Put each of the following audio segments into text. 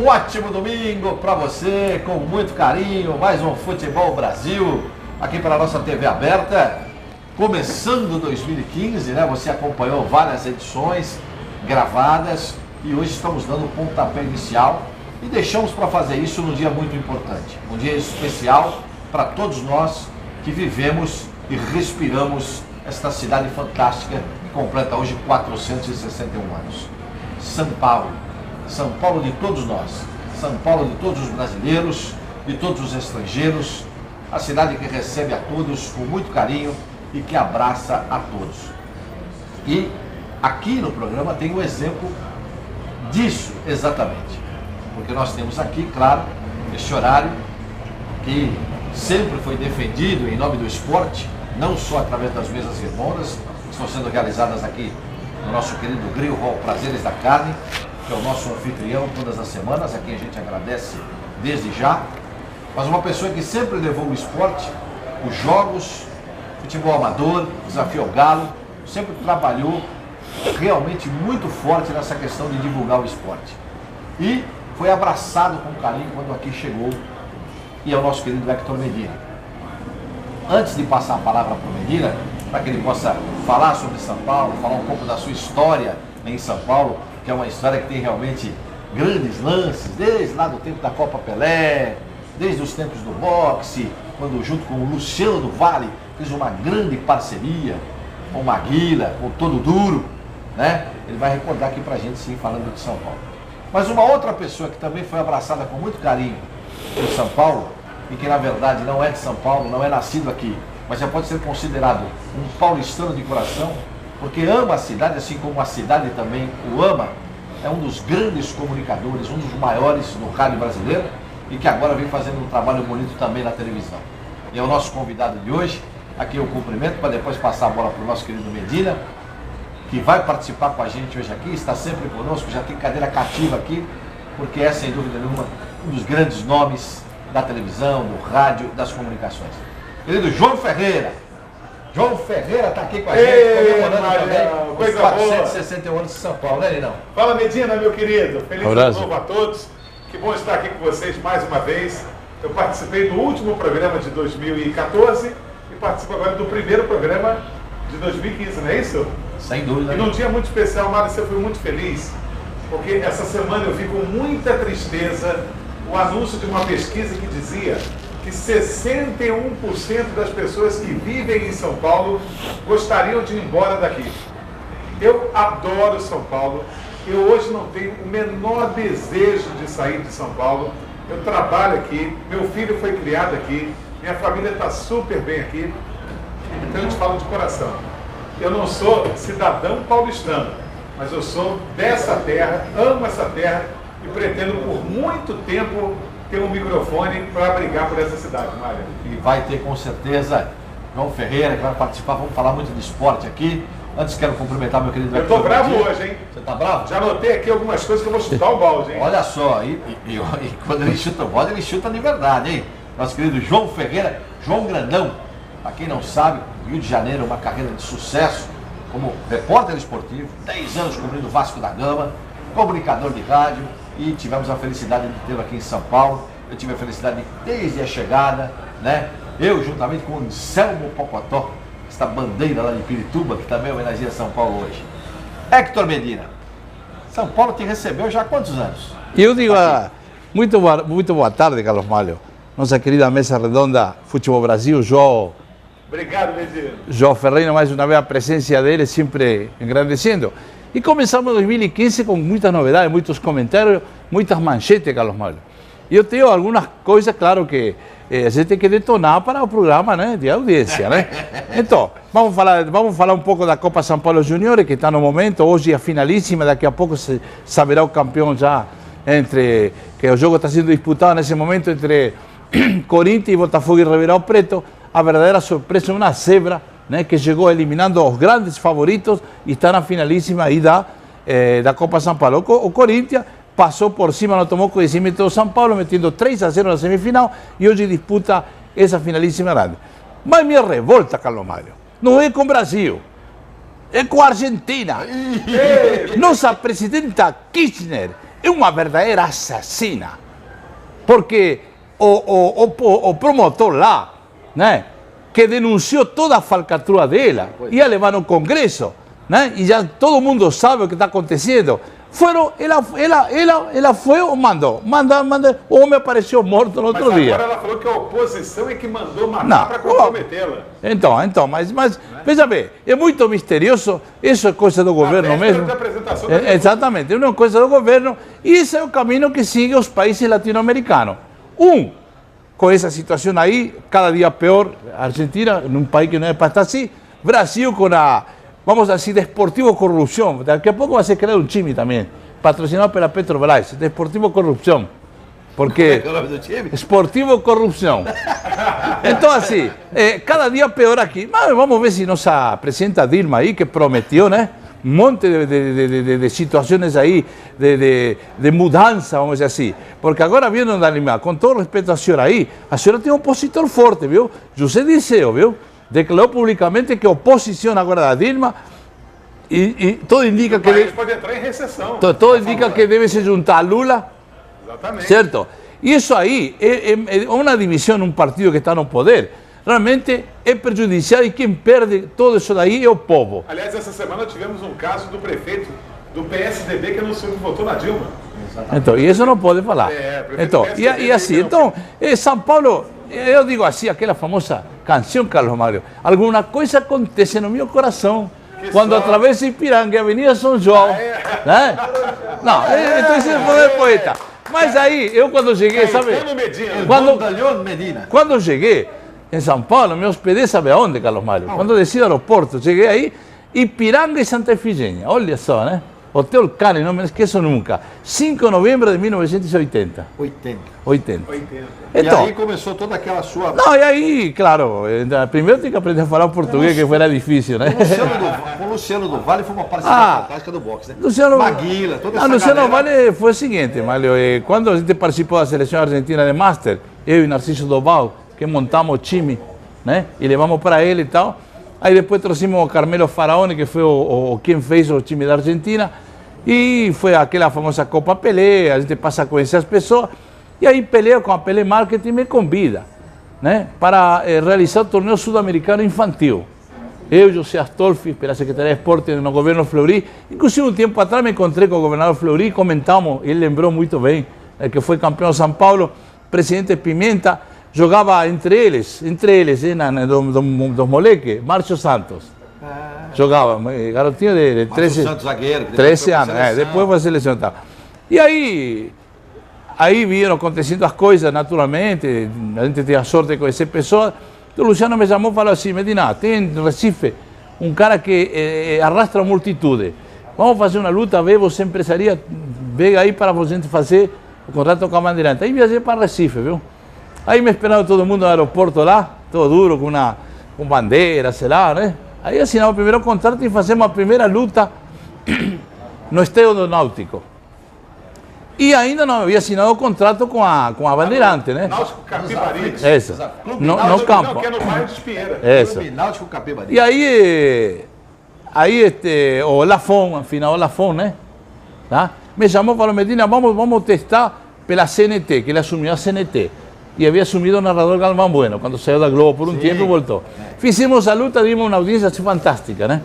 Um ótimo domingo para você, com muito carinho, mais um Futebol Brasil, aqui pela nossa TV aberta, começando 2015, né? Você acompanhou várias edições gravadas e hoje estamos dando o pontapé inicial e deixamos para fazer isso num dia muito importante, um dia especial para todos nós que vivemos e respiramos esta cidade fantástica que completa hoje 461 anos. São Paulo. São Paulo de todos nós, São Paulo de todos os brasileiros, de todos os estrangeiros, a cidade que recebe a todos com muito carinho e que abraça a todos. E aqui no programa tem um exemplo disso exatamente, porque nós temos aqui, claro, este horário que sempre foi defendido em nome do esporte, não só através das mesas redondas, que estão sendo realizadas aqui no nosso querido Grill Hall Prazeres da Carne, que é o nosso anfitrião todas as semanas, a quem a gente agradece desde já, mas uma pessoa que sempre levou o esporte, os jogos, futebol amador, desafio ao galo, sempre trabalhou realmente muito forte nessa questão de divulgar o esporte. E foi abraçado com carinho quando aqui chegou, e é o nosso querido Hector Medina. Antes de passar a palavra para o Medina, para que ele possa falar sobre São Paulo, falar um pouco da sua história em São Paulo, que é uma história que tem realmente grandes lances, desde lá do tempo da Copa Pelé, desde os tempos do boxe, quando junto com o Luciano do Vale fez uma grande parceria com o Maguila, com o Todo Duro, né? Ele vai recordar aqui pra gente, sim, falando de São Paulo. Mas uma outra pessoa que também foi abraçada com muito carinho por São Paulo, e que na verdade não é de São Paulo, não é nascido aqui, mas já pode ser considerado um paulistano de coração, porque ama a cidade, assim como a cidade também o ama, é um dos grandes comunicadores, um dos maiores no rádio brasileiro e que agora vem fazendo um trabalho bonito também na televisão. E é o nosso convidado de hoje, aqui eu cumprimento para depois passar a bola para o nosso querido Medina, que vai participar com a gente hoje aqui, está sempre conosco, já tem cadeira cativa aqui, porque é sem dúvida nenhuma um dos grandes nomes da televisão, do rádio, das comunicações. Querido João Ferreira. João Ferreira está aqui com a gente, comemorando também os 461 anos de São Paulo, né, Linão? Fala, Medina, meu querido. Feliz ano novo a todos. Que bom estar aqui com vocês mais uma vez. Eu participei do último programa de 2014 e participo agora do primeiro programa de 2015, não é isso? Sem dúvida. E num dia muito especial, Márcio, eu fui muito feliz, porque essa semana eu vi com muita tristeza o anúncio de uma pesquisa que dizia que 61% das pessoas que vivem em São Paulo gostariam de ir embora daqui. Eu adoro São Paulo, eu hoje não tenho o menor desejo de sair de São Paulo, eu trabalho aqui, meu filho foi criado aqui, minha família está super bem aqui, então eu te falo de coração. Eu não sou cidadão paulistano, mas eu sou dessa terra, amo essa terra e pretendo por muito tempo ter um microfone para brigar por essa cidade, Mário. E vai ter com certeza João Ferreira, que vai participar, vamos falar muito de esporte aqui. Antes quero cumprimentar meu querido... Eu estou bravo hoje, hein? Você está bravo? Já anotei aqui algumas coisas que eu vou chutar o balde, hein? Olha só, e quando ele chuta o balde, ele chuta de verdade, hein? Nosso querido João Ferreira, João Grandão, para quem não sabe, Rio de Janeiro, uma carreira de sucesso como repórter esportivo, 10 anos cobrindo o Vasco da Gama, comunicador de rádio, e tivemos a felicidade de tê-lo aqui em São Paulo. Eu tive a felicidade desde a chegada, né? Eu, juntamente com o Anselmo Pocotó, esta bandeira lá de Pirituba, que também homenageia São Paulo hoje. Hector Medina, São Paulo te recebeu já há quantos anos? Eu digo, muito boa tarde, Carlos Malho. Nossa querida mesa redonda, Futebol Brasil, João. Obrigado, Medina. João Ferreira, mais uma vez a presença dele sempre engrandecendo. E começamos 2015 com muitas novidades, muitos comentários, muitas manchetes, Carlos Malho. E eu tenho algumas coisas, claro, que a gente tem que detonar para o programa, né, de audiência, né? Então, vamos falar um pouco da Copa São Paulo Juniores, que está no momento, hoje é a finalíssima, daqui a pouco se saberá o campeão já, que o jogo está sendo disputado nesse momento entre Corinthians e Botafogo e Ribeirão Preto. A verdadeira surpresa é uma zebra, né, que chegou eliminando os grandes favoritos e está na finalíssima aí da Copa São Paulo. O Corinthians passou por cima, não tomou conhecimento do São Paulo, metendo 3-0 na semifinal e hoje disputa essa finalíssima grande. Mas minha revolta, Carlos Mário, não é com o Brasil, é com a Argentina. Nossa presidenta Kirchner é uma verdadeira assassina. Porque o promotor lá, né, que denunciou toda a falcatrua dela, ia levar no Congresso, né, e já todo mundo sabe o que está acontecendo. Ela foi ou mandou? O homem apareceu morto no outro dia. Agora ela falou que a oposição é que mandou matar para comprometê-la. Então, mas veja bem, é muito misterioso, isso é coisa do governo mesmo. Exatamente, é uma coisa do governo e esse é o caminho que seguem os países latino-americanos. Com essa situação aí, cada dia pior, Argentina, num país que não é para estar assim, Brasil com a, vamos dizer, Desportivo Corrupção, daqui a pouco vai ser criado um time também, patrocinado pela Petrobras, Desportivo Corrupção. Porque Esportivo Corrupção. Então, assim, cada dia pior aqui. Mas vamos ver se nossa presidenta Dilma aí, que prometeu, né? Um monte de situações aí, de mudança, vamos dizer assim. Porque agora, vindo da Lima, com todo respeito à senhora aí, a senhora tem um opositor forte, viu? José Dirceu, viu? Declarou publicamente que a oposição agora da Dilma, e tudo indica que... pode entrar em recessão. Tudo indica que deve se juntar a Lula. Exatamente. Certo? Isso aí é uma divisão num partido que está no poder. Realmente é prejudicial e quem perde todo isso daí é o povo. Aliás, essa semana tivemos um caso do prefeito do PSDB que anunciou que votou na Dilma. Então, e isso não pode falar. Então, e assim, então, São Paulo, eu digo assim, aquela famosa canção, Carlos Mário, alguma coisa acontece no meu coração. Quando atravesso Ipiranga, Avenida São João, né? Não, então esse é o poeta. Mas aí, eu quando cheguei, sabe? Quando eu cheguei em São Paulo, me hospedei, sabe aonde, Carlos Mário? Quando eu desci do aeroporto, cheguei aí, Ipiranga e Santa Efigênia. Olha só, né? Hotel Cane, não me esqueço nunca. 5 de novembro de 1980. 80. Então, e aí começou toda aquela sua... Não, e aí, claro, primeiro tem que aprender a falar português, que era difícil, né? Com o Luciano do Vale foi uma parceria fantástica do boxe, né? Maguila, toda essa Luciano Vale foi o seguinte, Mário, quando a gente participou da seleção argentina de Master, eu e Narciso Doval, que montamos o time, né? E levamos para ele e tal. Aí depois trouxemos o Carmelo Faraone, que foi quem fez o time da Argentina. E foi aquela famosa Copa Pelé, a gente passa a conhecer as pessoas. E aí Pelé, com a Pelé Marketing, me convida, né, para realizar o torneio sul-americano infantil. Eu, José Astolfi, pela Secretaria de Esporte no governo Fleury. Inclusive, um tempo atrás me encontrei com o governador Fleury e comentamos, ele lembrou muito bem, que foi campeão de São Paulo, presidente Pimenta, jogava entre eles, dos moleques, Márcio Santos. Jogava, garotinho de 13, Santos, zagueiro, 13 anos, depois foi selecionado. E aí vieram acontecendo as coisas naturalmente, a gente tem a sorte de conhecer pessoas. Então o Luciano me chamou e falou assim: Medina, tem em Recife um cara que arrastra multitude. Vamos fazer uma luta, vê, você empresaria, vem aí para a gente fazer o contrato com a Bandeirante. Aí viajei para Recife, viu? Aí me esperava todo mundo no aeroporto lá, todo duro, com bandeira, sei lá, né? Aí assinamos o primeiro contrato e fazemos a primeira luta no Estádio do Náutico. E ainda não havia assinado o contrato com a Bandeirante, né? Náutico Capibari. Isso. No campo. Não, que é no bairro de Espinheira. Isso. Náutico Capibari. E aí o Lafon, afinal o Lafon, né? Tá? Me chamou e falou: Medina, vamos testar pela CNT, que ele assumiu a CNT. E havia assumido o narrador Galvão Bueno, quando saiu da Globo por um tempo e voltou. Fizemos a luta, dimos uma audiência fantástica, né?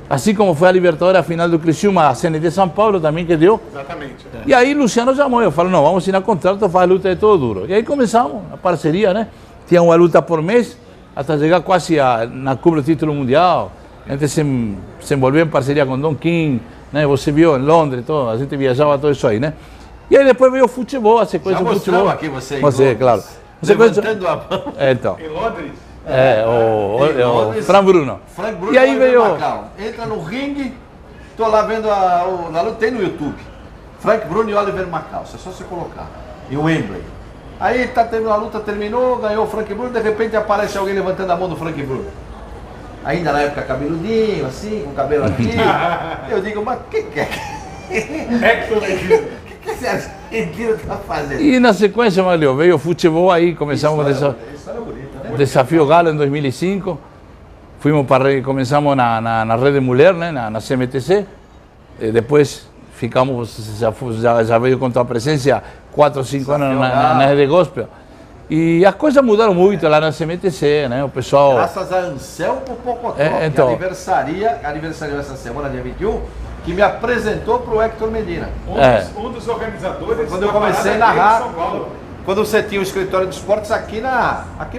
Assim como foi a Libertadores, a final do Criciúma, a CNT São Paulo também que deu. Exatamente. E aí Luciano chamou, eu falei: não, vamos assinar contrato, faz a luta de todo duro. E aí começamos a parceria, né? Tinha uma luta por mês, até chegar quase na cúpula do título mundial. A gente se envolveu em parceria com Don King, né? Você viu em Londres, todo, a gente viajava todo isso aí, né? E aí depois veio o futebol, a sequência do futebol. Aqui você, claro. Levantando a mão. Então. Em Londres? O Frank Bruno. Frank Bruno E aí veio... Entra no ringue, tô lá vendo na luta, tem no YouTube. Frank Bruno e Oliver Macalça, é só você colocar. Em Wembley. Aí tá terminando a luta, terminou, ganhou o Frank Bruno, de repente aparece alguém levantando a mão do Frank Bruno. Ainda na época cabeludinho, assim, com o cabelo aqui. Eu digo, mas o que é? O que esse argentino tá fazendo? E na sequência, Mário, veio o futebol aí, começamos o Desafio Galo em 2005. Começamos na Rede Mulher, né, na CMTC. Depois ficamos, já veio com tua presença 4 ou 5 anos na Rede Gospel. E as coisas mudaram muito lá na CMTC, né? O pessoal... Graças a Anselmo Pocotó, então, que aniversaria essa semana, dia 21, que me apresentou para o Hector Medina. Um dos organizadores. Quando eu comecei a narrar, quando você tinha o escritório de esportes aqui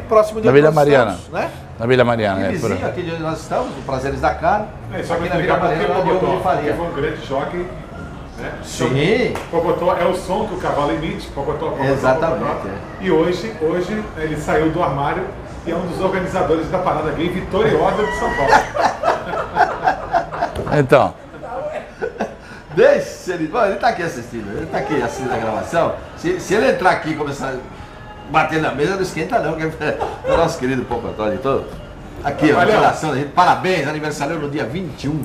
próximo de na Vila Mariana, né? Na Vila Mariana, vizinho aqui de onde nós estamos, o Prazeres da Carne. Só aqui na Vila Mariana, Pocotó, foi um grande choque. Né? Sim. Pocotó é o som que o cavalo emite, Pocotó. Exatamente. Pocotó. E hoje ele saiu do armário e é um dos organizadores da parada gay vitoriosa de São Paulo. Então. Deixa ele. Bom, ele está aqui assistindo, a gravação. Se ele entrar aqui e começar a bater na mesa, não esquenta não, que é o nosso querido Pocotó de todo. Aqui, ó, coração da gente. Parabéns, aniversário no dia 21.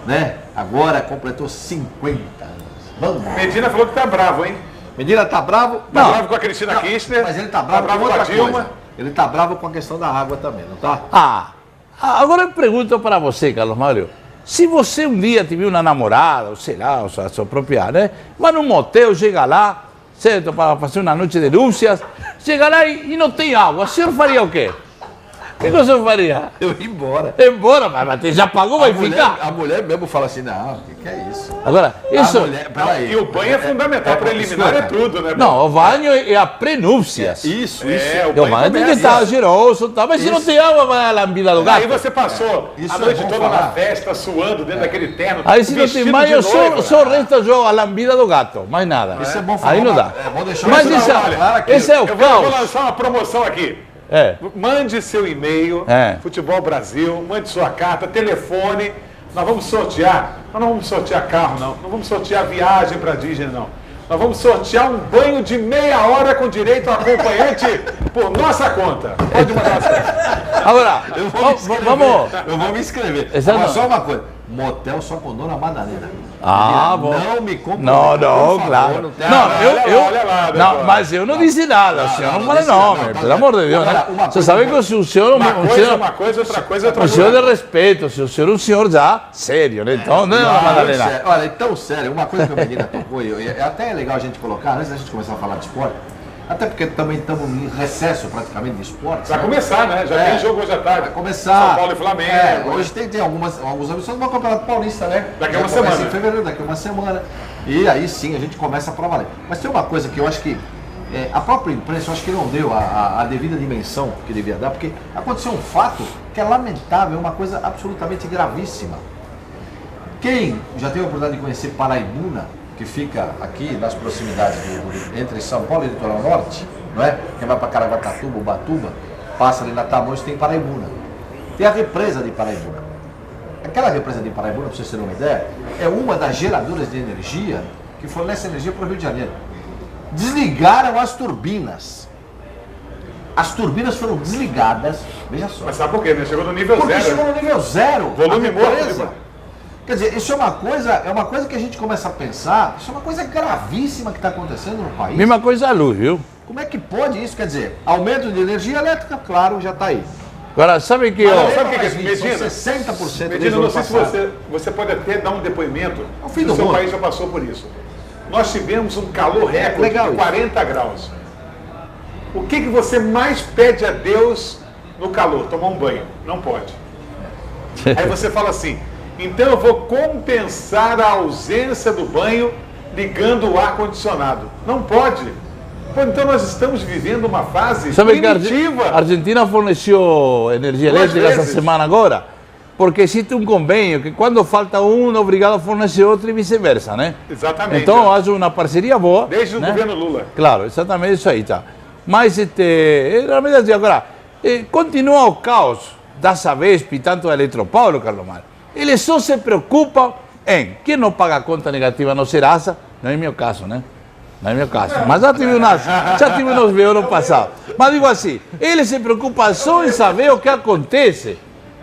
Né? Agora completou 50 anos. Vamos. Medina falou que tá bravo, hein? Medina tá bravo? Tá bravo com a Cristina Kirchner. Mas ele tá bravo com outra coisa. Ele tá bravo com a questão da água também, não tá? Agora eu pergunto para você, Carlos Mário. Se você um dia tiver uma namorada, ou sei lá, ou sua própria, né? Vai num motel, chega lá, certo? Para fazer uma noite de núpcias, chega lá e não tem água. O senhor faria o quê? O que você faria? Eu ia embora. Embora, mas já pagou, vai ficar? A mulher mesmo fala assim, não, o que é isso? Agora, isso... E o banho é fundamental, preliminar é tudo, né? Não, o banho é a prenúpcias. Isso. O banho tem que estar cheiroso, tá? Mas se não tem água, vai a lambida do gato. Aí você passou a noite toda na festa, suando dentro daquele terno. Aí se não tem banho, só resta a lambida do gato, mais nada. Isso é bom falar. Aí não dá. É bom deixar mas esse é o caos. Eu vou lançar uma promoção aqui. Mande seu e-mail, Futebol Brasil, mande sua carta, telefone. Nós vamos sortear. Nós não vamos sortear carro, não. Não vamos sortear viagem para Disney, não. Nós vamos sortear um banho de meia hora com direito a acompanhante por nossa conta. Pode mandar as coisas. Agora, eu vou me inscrever. Mas só uma coisa. Motel só com Dona Madalena. Bom. Não me compre. Não, claro. Não, mas eu não disse nada. O senhor não fala nome, pelo amor de Deus. Você sabe que o senhor... Uma coisa, outra coisa, outra coisa. O senhor de respeito, o senhor é um senhor já sério, né? Então, não é Dona Madalena. Olha, tão sério, uma coisa que a menina tocou, até é legal a gente colocar, antes da gente começar a falar de esporte, até porque também estamos em recesso praticamente de esporte. Vai começar, né? Já tem jogo hoje à tarde. Vai começar. São Paulo e Flamengo. Hoje tem alguns ambições do Campeonato Paulista, né? Daqui a uma semana. Em fevereiro, daqui a uma semana. E aí sim a gente começa a valer. Mas tem uma coisa que eu acho que a própria imprensa, eu acho que não deu a devida dimensão que devia dar, porque aconteceu um fato que é lamentável, uma coisa absolutamente gravíssima. Quem já teve a oportunidade de conhecer Paraibuna, que fica aqui nas proximidades entre São Paulo e Litoral Norte, não é? Quem vai para Caraguatatuba, Ubatuba, passa ali na Tamoios, tem Paraibuna. Tem a represa de Paraibuna. Aquela represa de Paraibuna, para vocês terem uma ideia, é uma das geradoras de energia que fornece energia para o Rio de Janeiro. Desligaram as turbinas. As turbinas foram desligadas, veja só. Mas sabe por quê? Né? Chegou no nível Porque zero. chegou no nível zero. Volume morto. Quer dizer, isso é uma coisa que a gente começa a pensar, isso é uma coisa gravíssima que está acontecendo no país. Mesma coisa a luz, viu? Como é que pode isso? Quer dizer, aumento de energia elétrica, claro, já está aí. Agora, sabe que sabe o que é isso? Medina? 60% Medina, não sei se você pode até dar um depoimento. O fim do seu mundo. país já passou por isso. Nós tivemos um calor recorde de 40 graus. O que você mais pede a Deus no calor? Tomar um banho. Não pode. Aí você fala assim, então eu vou compensar a ausência do banho ligando o ar-condicionado. Não pode. Pô, então nós estamos vivendo uma fase primitiva. A Argentina forneceu energia elétrica essa semana agora, porque existe um convênio que quando falta um, é obrigado a fornecer outro e vice-versa, né? Exatamente. Então, acho uma parceria boa. Desde o governo Lula. Claro, exatamente isso aí, tá. Mas, realmente assim, agora, continua o caos da Sabesp e tanto da Eletropaulo, Carlos Mário. Eles só se preocupam em quem não paga a conta negativa no Serasa, não é meu caso, né? Não é meu caso. Mas já tive uns veos no passado. Mas digo assim, eles se preocupam só em saber o que acontece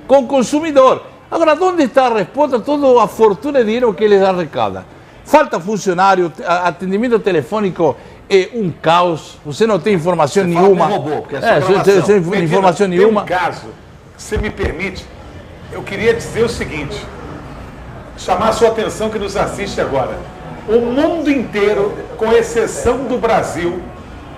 com o consumidor. Agora, onde está a resposta? Toda a fortuna de dinheiro que eles arrecadam. Falta funcionário, atendimento telefônico é um caos. Você não tem informação nenhuma. Robô, porque sem informação nenhuma. Tem um caso, se me permite, eu queria dizer o seguinte. chamar a sua atenção que nos assiste agora. O mundo inteiro, com exceção do Brasil,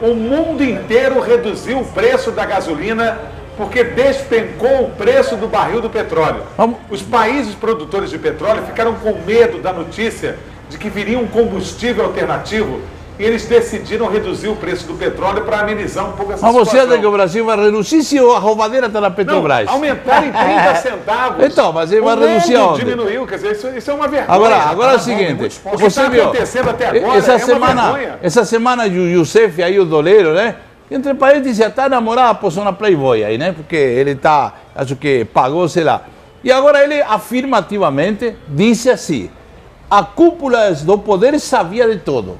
o mundo inteiro reduziu o preço da gasolina porque despencou o preço do barril do petróleo. Os países produtores de petróleo ficaram com medo da notícia de que viria um combustível alternativo e eles decidiram reduzir o preço do petróleo para amenizar um pouco essa situação. Mas você acha que o Brasil vai reduzir se a roubadeira está na Petrobras? Não, aumentar em 30 centavos. Então, mas ele vai reduzir aonde? Diminuiu, quer dizer, isso é uma vergonha. Agora é o seguinte, o que você está viu, acontecendo até agora essa semana o Youssef aí, o doleiro, né? Entre parênteses, já está namorado, posou na Playboy aí, né? Porque ele está, acho que pagou, sei lá. E agora ele afirmativamente disse assim, a cúpula do poder sabia de tudo.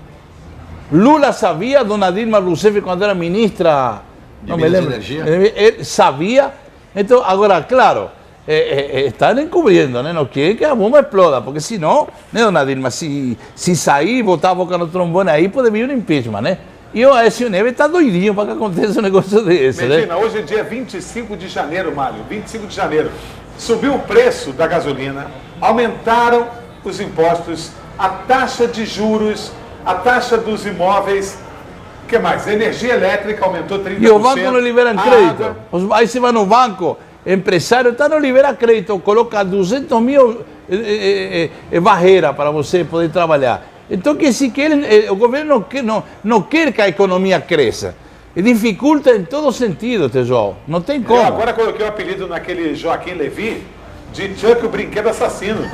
Lula sabia, dona Dilma Rousseff, quando era ministra, não me lembro, ele sabia. Então, agora, claro, estão encobrindo, né? Não querem que a bomba exploda, porque senão, né, dona Dilma, se sair, botar a boca no trombone aí, pode vir um impeachment, né? E o Aécio Neves está doidinho para que aconteça um negócio desse, Medina, né? hoje é dia 25 de janeiro, Mário, 25 de janeiro. Subiu o preço da gasolina, aumentaram os impostos, a taxa de juros, a taxa dos imóveis, o que mais? A energia elétrica aumentou 30%. E o banco não libera crédito. Aí você vai no banco, empresário não libera crédito, coloca 200 mil barreira para você poder trabalhar. Então, quer dizer que o governo não quer que a economia cresça. E dificulta em todo sentido, João. Não tem como. Eu agora coloquei o apelido naquele Joaquim Levy de Chuck, o brinquedo assassino.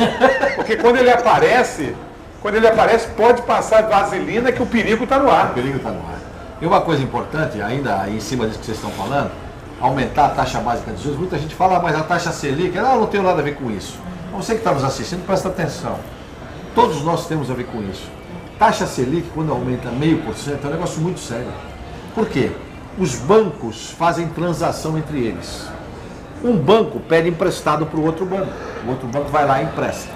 Porque quando ele aparece, pode passar vaselina que o perigo está no ar. O perigo está no ar. E uma coisa importante, ainda aí em cima disso que vocês estão falando, aumentar a taxa básica de juros. Muita gente fala, mas a taxa Selic, não tem nada a ver com isso. Então, você que está nos assistindo, presta atenção. Todos nós temos a ver com isso. Taxa Selic, quando aumenta 0,5%, é um negócio muito sério. Por quê? Os bancos fazem transação entre eles. Um banco pede emprestado para o outro banco. O outro banco vai lá e empresta.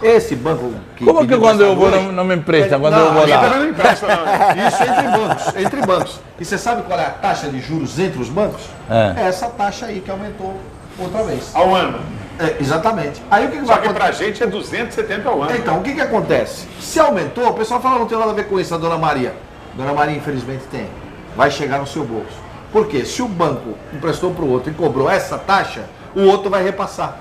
Esse banco que... Como que quando eu vou não me empresta? Quando eu vou lá? Não empresta, não. Isso entre bancos. E você sabe qual é a taxa de juros entre os bancos? É essa taxa aí que aumentou outra vez. Ao ano. Exatamente. Aí o que Só vai que acontecer? pra gente é 270 ao ano. Então, o que acontece? Se aumentou, o pessoal fala, não tem nada a ver com isso, a dona Maria. Dona Maria, infelizmente, tem. Vai chegar no seu bolso. Por quê? Se o banco emprestou para o outro e cobrou essa taxa, o outro vai repassar.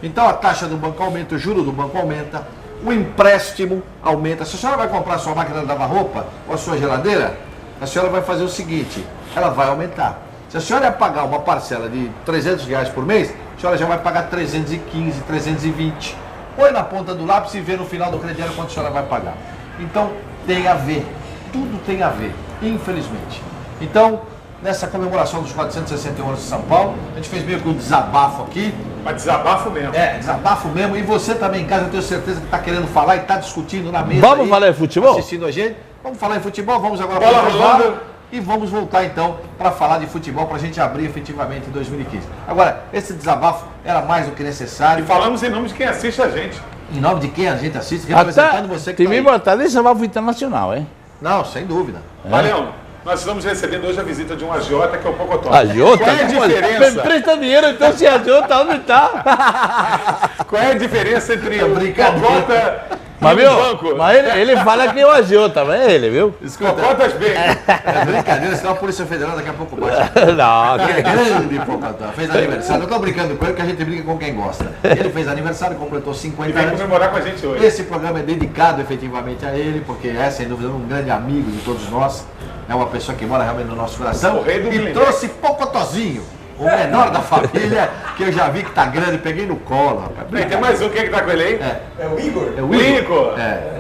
Então, a taxa do banco aumenta, o juro do banco aumenta, o empréstimo aumenta. Se a senhora vai comprar a sua máquina de lavar roupa ou a sua geladeira, a senhora vai fazer o seguinte, ela vai aumentar. Se a senhora ia pagar uma parcela de R$300 por mês, a senhora já vai pagar 315, 320. Põe na ponta do lápis e vê no final do crediário quanto a senhora vai pagar. Então, tem a ver. Tudo tem a ver, infelizmente. Então, nessa comemoração dos 461 anos de São Paulo, a gente fez meio que um desabafo aqui. Mas desabafo mesmo. Desabafo mesmo. E você também em casa, eu tenho certeza que está querendo falar e está discutindo na mesa. Vamos falar de futebol? Assistindo a gente. Vamos falar em futebol, vamos agora Bola para o intervalo. rolando. E vamos voltar então para falar de futebol, para a gente abrir efetivamente em 2015. Agora, esse desabafo era mais do que necessário. E falamos em nome de quem assiste a gente. Em nome de quem a gente assiste, representando você que tem está até desabafo internacional, hein? Não, sem dúvida. Valeu. Nós estamos recebendo hoje a visita de um agiota que é o Pocotó. Agiota? Qual é a diferença? Presta dinheiro, então se agiota, onde está? Qual é a diferença entre o brincadeira. Pocota Mas, e viu, o banco? mas ele fala que é o agiota, mas é ele, viu? Escuta, Pocotas bem. é brincadeira, senão a Polícia Federal daqui a pouco bate. Não, É grande Pocotó. Fez aniversário. Eu estou brincando com ele, que a gente brinca com quem gosta. Ele fez aniversário, completou 50 E vem anos. comemorar com a gente hoje. Esse programa é dedicado efetivamente a ele, porque é, sem dúvida, um grande amigo de todos nós. É uma pessoa que mora realmente no nosso coração. O rei do E Guilherme. trouxe Pocotozinho, o menor da família, que eu já vi que tá grande, peguei no colo, rapaz. E tem mais um, quem é que tá com ele aí? É o Igor.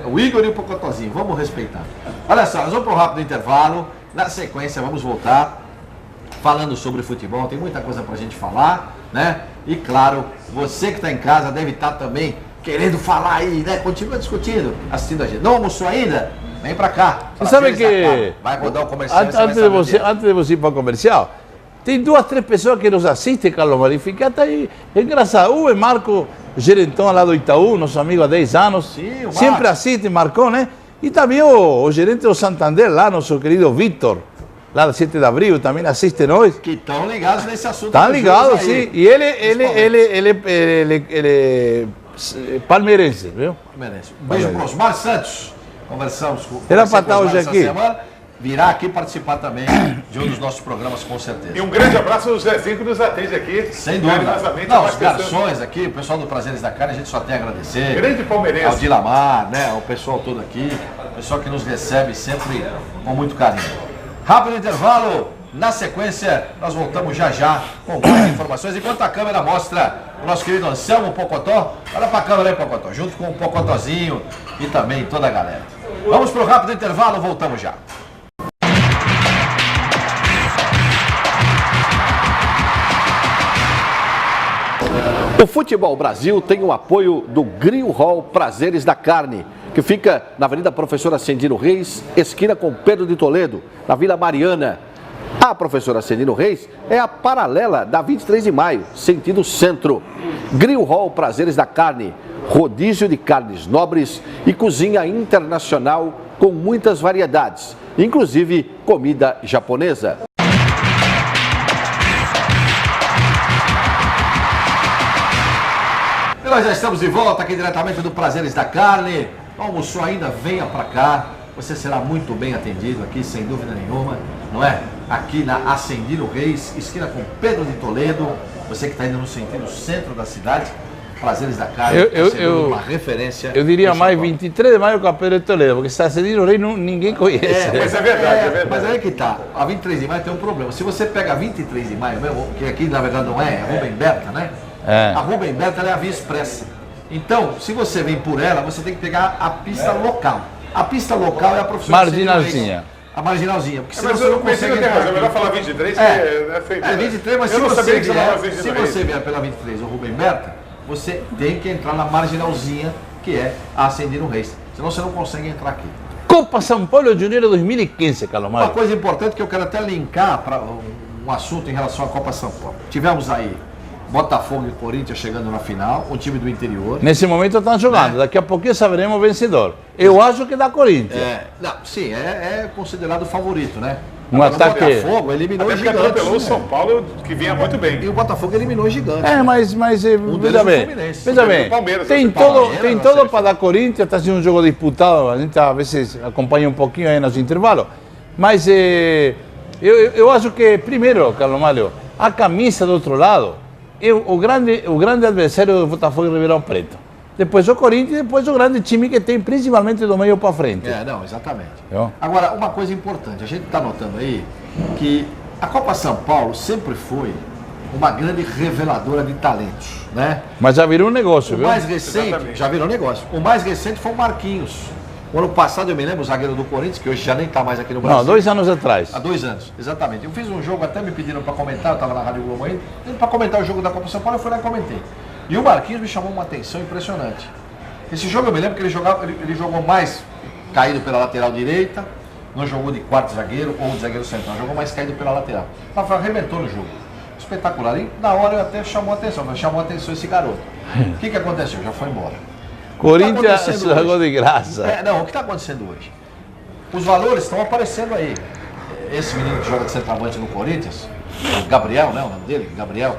O Igor e o Pocotozinho, vamos respeitar. Olha só, nós vamos para um rápido intervalo. Na sequência, vamos voltar falando sobre futebol. Tem muita coisa pra gente falar, né? E claro, você que está em casa deve estar também querendo falar aí, né? Continua discutindo, assistindo a gente. Não almoçou ainda? Vem pra cá. Você sabe que... Vai rodar o comercial. Antes de você ir para o comercial, tem 2, 3 pessoas que nos assistem, Carlos Maria. Fica até aí. É engraçado. O Marco Gerentão, lá do Itaú, nosso amigo há 10 anos. Sim, o Marco. Sempre assiste, Marcou, né? E também o gerente do Santander, lá, nosso querido Vitor, lá da 7 de abril, também assiste nós. Que estão ligados nesse assunto. Estão ligados, sim. E ele palmeirense, viu? Palmeirense. Um beijo para Osmar Santos. Conversamos com Era para estar hoje essa aqui. semana. Virá aqui participar também de um dos nossos programas, com certeza. E um grande abraço ao Zezinho que nos atende aqui. Sem dúvida. Não, os garçons aqui, o pessoal do Prazeres da Carne, a gente só tem a agradecer. Grande palmeirense. Ao Dilamar, né? O pessoal todo aqui. O pessoal que nos recebe sempre com muito carinho. Rápido intervalo. Na sequência, nós voltamos já já com mais informações. Enquanto a câmera mostra o nosso querido Anselmo Pocotó. Olha pra câmera aí, Pocotó. Junto com o Pocotózinho e também toda a galera. Vamos pro rápido intervalo, voltamos já. O Futebol Brasil tem o apoio do Grill Hall Prazeres da Carne, que fica na Avenida Professor Ascendino Reis, esquina com Pedro de Toledo, na Vila Mariana. A Professor Ascendino Reis é a paralela da 23 de maio, sentido centro. Grill Hall Prazeres da Carne, rodízio de carnes nobres e cozinha internacional com muitas variedades, inclusive comida japonesa. E nós já estamos de volta aqui diretamente do Prazeres da Carne. Almoçou ainda? Venha pra cá. Você será muito bem atendido aqui, sem dúvida nenhuma, não é? Aqui na Ascendino Reis, esquina com Pedro de Toledo. Você que está indo no sentido centro da cidade, Prazeres da Carne, uma referência. Eu diria mais 23 de maio com a Pedro de Toledo, porque essa Ascendino Reis ninguém conhece. Mas é verdade, é verdade. Mas aí que tá, a 23 de maio tem um problema. Se você pega a 23 de maio mesmo, que aqui na verdade não é Rubem Berta, né? É. A Rubem Berta ela é a via expressa. Então, se você vem por ela, você tem que pegar a pista local. A pista local é a professora Marginalzinha. A marginalzinha. Porque Mas você eu não não consigo consegue entender, entrar é melhor aqui. falar 23, É 23, mas eu não sabia que você falava 23. se você vier pela 23 ou Rubem Berta, você tem que entrar na marginalzinha, que é a Ascendino Reis. Senão você não consegue entrar aqui. Copa São Paulo Junior 2015, Carlos Uma Mário. coisa importante que eu quero até linkar para um assunto em relação à Copa São Paulo. Tivemos aí Botafogo e Corinthians chegando na final, um time do interior. Nesse momento estão jogando, daqui a pouquinho saberemos o vencedor. Eu acho que dá Corinthians. Sim, é considerado favorito, né? Um ataque. O Botafogo eliminou Até os porque gigantes. atropelou o São Paulo, que vinha muito bem. E o Botafogo eliminou os gigantes. Mas deles veja é o bem, Fluminense. veja bem, Palmeiras, tem Palmeiras, todo para dar Corinthians, está sendo um jogo disputado, a gente às vezes acompanha um pouquinho aí nos intervalos, mas eu acho que, primeiro, Carlos Mário, a camisa do outro lado é o grande adversário do Botafogo e Ribeirão Preto. Depois o Corinthians e depois o grande time que tem, principalmente do meio para frente. Não, exatamente. Eu? Agora, uma coisa importante, a gente está notando aí que a Copa São Paulo sempre foi uma grande reveladora de talentos, né? Mas já virou um negócio, O viu? mais recente, Exatamente. já virou negócio, o mais recente foi o Marquinhos. O ano passado, eu me lembro, o zagueiro do Corinthians, que hoje já nem está mais aqui no Brasil. Não, 2 anos atrás. Há 2 anos, exatamente. Eu fiz um jogo, até me pediram para comentar, eu estava na Rádio Globo ainda, para comentar o jogo da Copa São Paulo, eu fui lá e comentei. E o Marquinhos me chamou uma atenção impressionante. Esse jogo eu me lembro que ele jogou mais caído pela lateral direita, não jogou de quarto zagueiro ou de zagueiro central, jogou mais caído pela lateral. Mas arrebentou no jogo. Espetacular. E na hora eu até chamou a atenção, mas chamou a atenção esse garoto. O que aconteceu? Já foi embora. Corinthians acontecendo jogou hoje? de graça. Não, o que está acontecendo hoje? Os valores estão aparecendo aí. Esse menino que joga de centroavante no Corinthians, o Gabriel, né? O nome dele? Gabriel,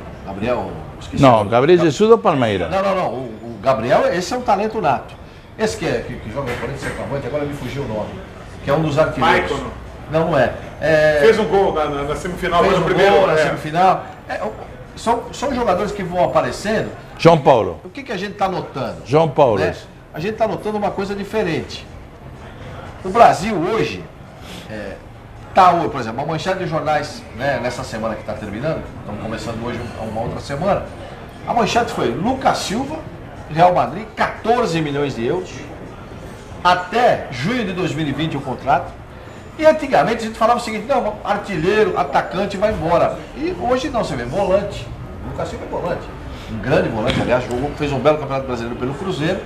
esqueci o Não, nome. Gabriel Jesus do Palmeiras. Não. O Gabriel, esse é um talento nato. Esse que joga no Corinthians centroavante, agora me fugiu o nome. Que é um dos artilheiros. Maicon. Não é. Fez um gol na semifinal, Fez mas um no primeiro. gol na semifinal. São jogadores que vão aparecendo. João Paulo. O que a gente está notando? João Paulo. Né? A gente está notando uma coisa diferente. No Brasil hoje, por exemplo, a manchete de jornais, né, nessa semana que está terminando, estamos começando hoje uma outra semana, a manchete foi Lucas Silva, Real Madrid, 14 milhões de euros, até junho de 2020 o contrato. E antigamente a gente falava o seguinte, não, artilheiro, atacante vai embora. E hoje não, você vê, volante. Lucas Silva é volante. Um grande volante, aliás, fez um belo campeonato brasileiro pelo Cruzeiro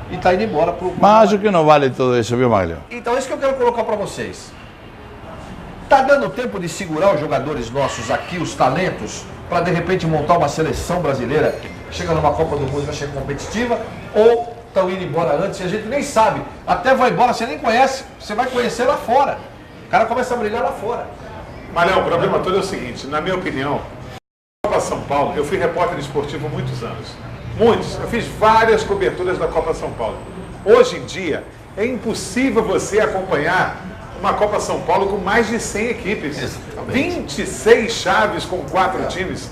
e está indo embora para o... Mas acho que não vale tudo isso, viu, Maglio? Então é isso que eu quero colocar para vocês. Está dando tempo de segurar os jogadores nossos aqui, os talentos, para de repente montar uma seleção brasileira que chega numa Copa do Mundo e vai ser competitiva, ou estão indo embora antes e a gente nem sabe. Até vai embora, você nem conhece, você vai conhecer lá fora. O cara começa a brilhar lá fora. Malhão, o problema todo é o seguinte, na minha opinião, Copa São Paulo, eu fui repórter esportivo há muitos anos. Muitos. Eu fiz várias coberturas da Copa São Paulo. Hoje em dia, é impossível você acompanhar uma Copa São Paulo com mais de 100 equipes. Exatamente. 26 chaves com 4 times.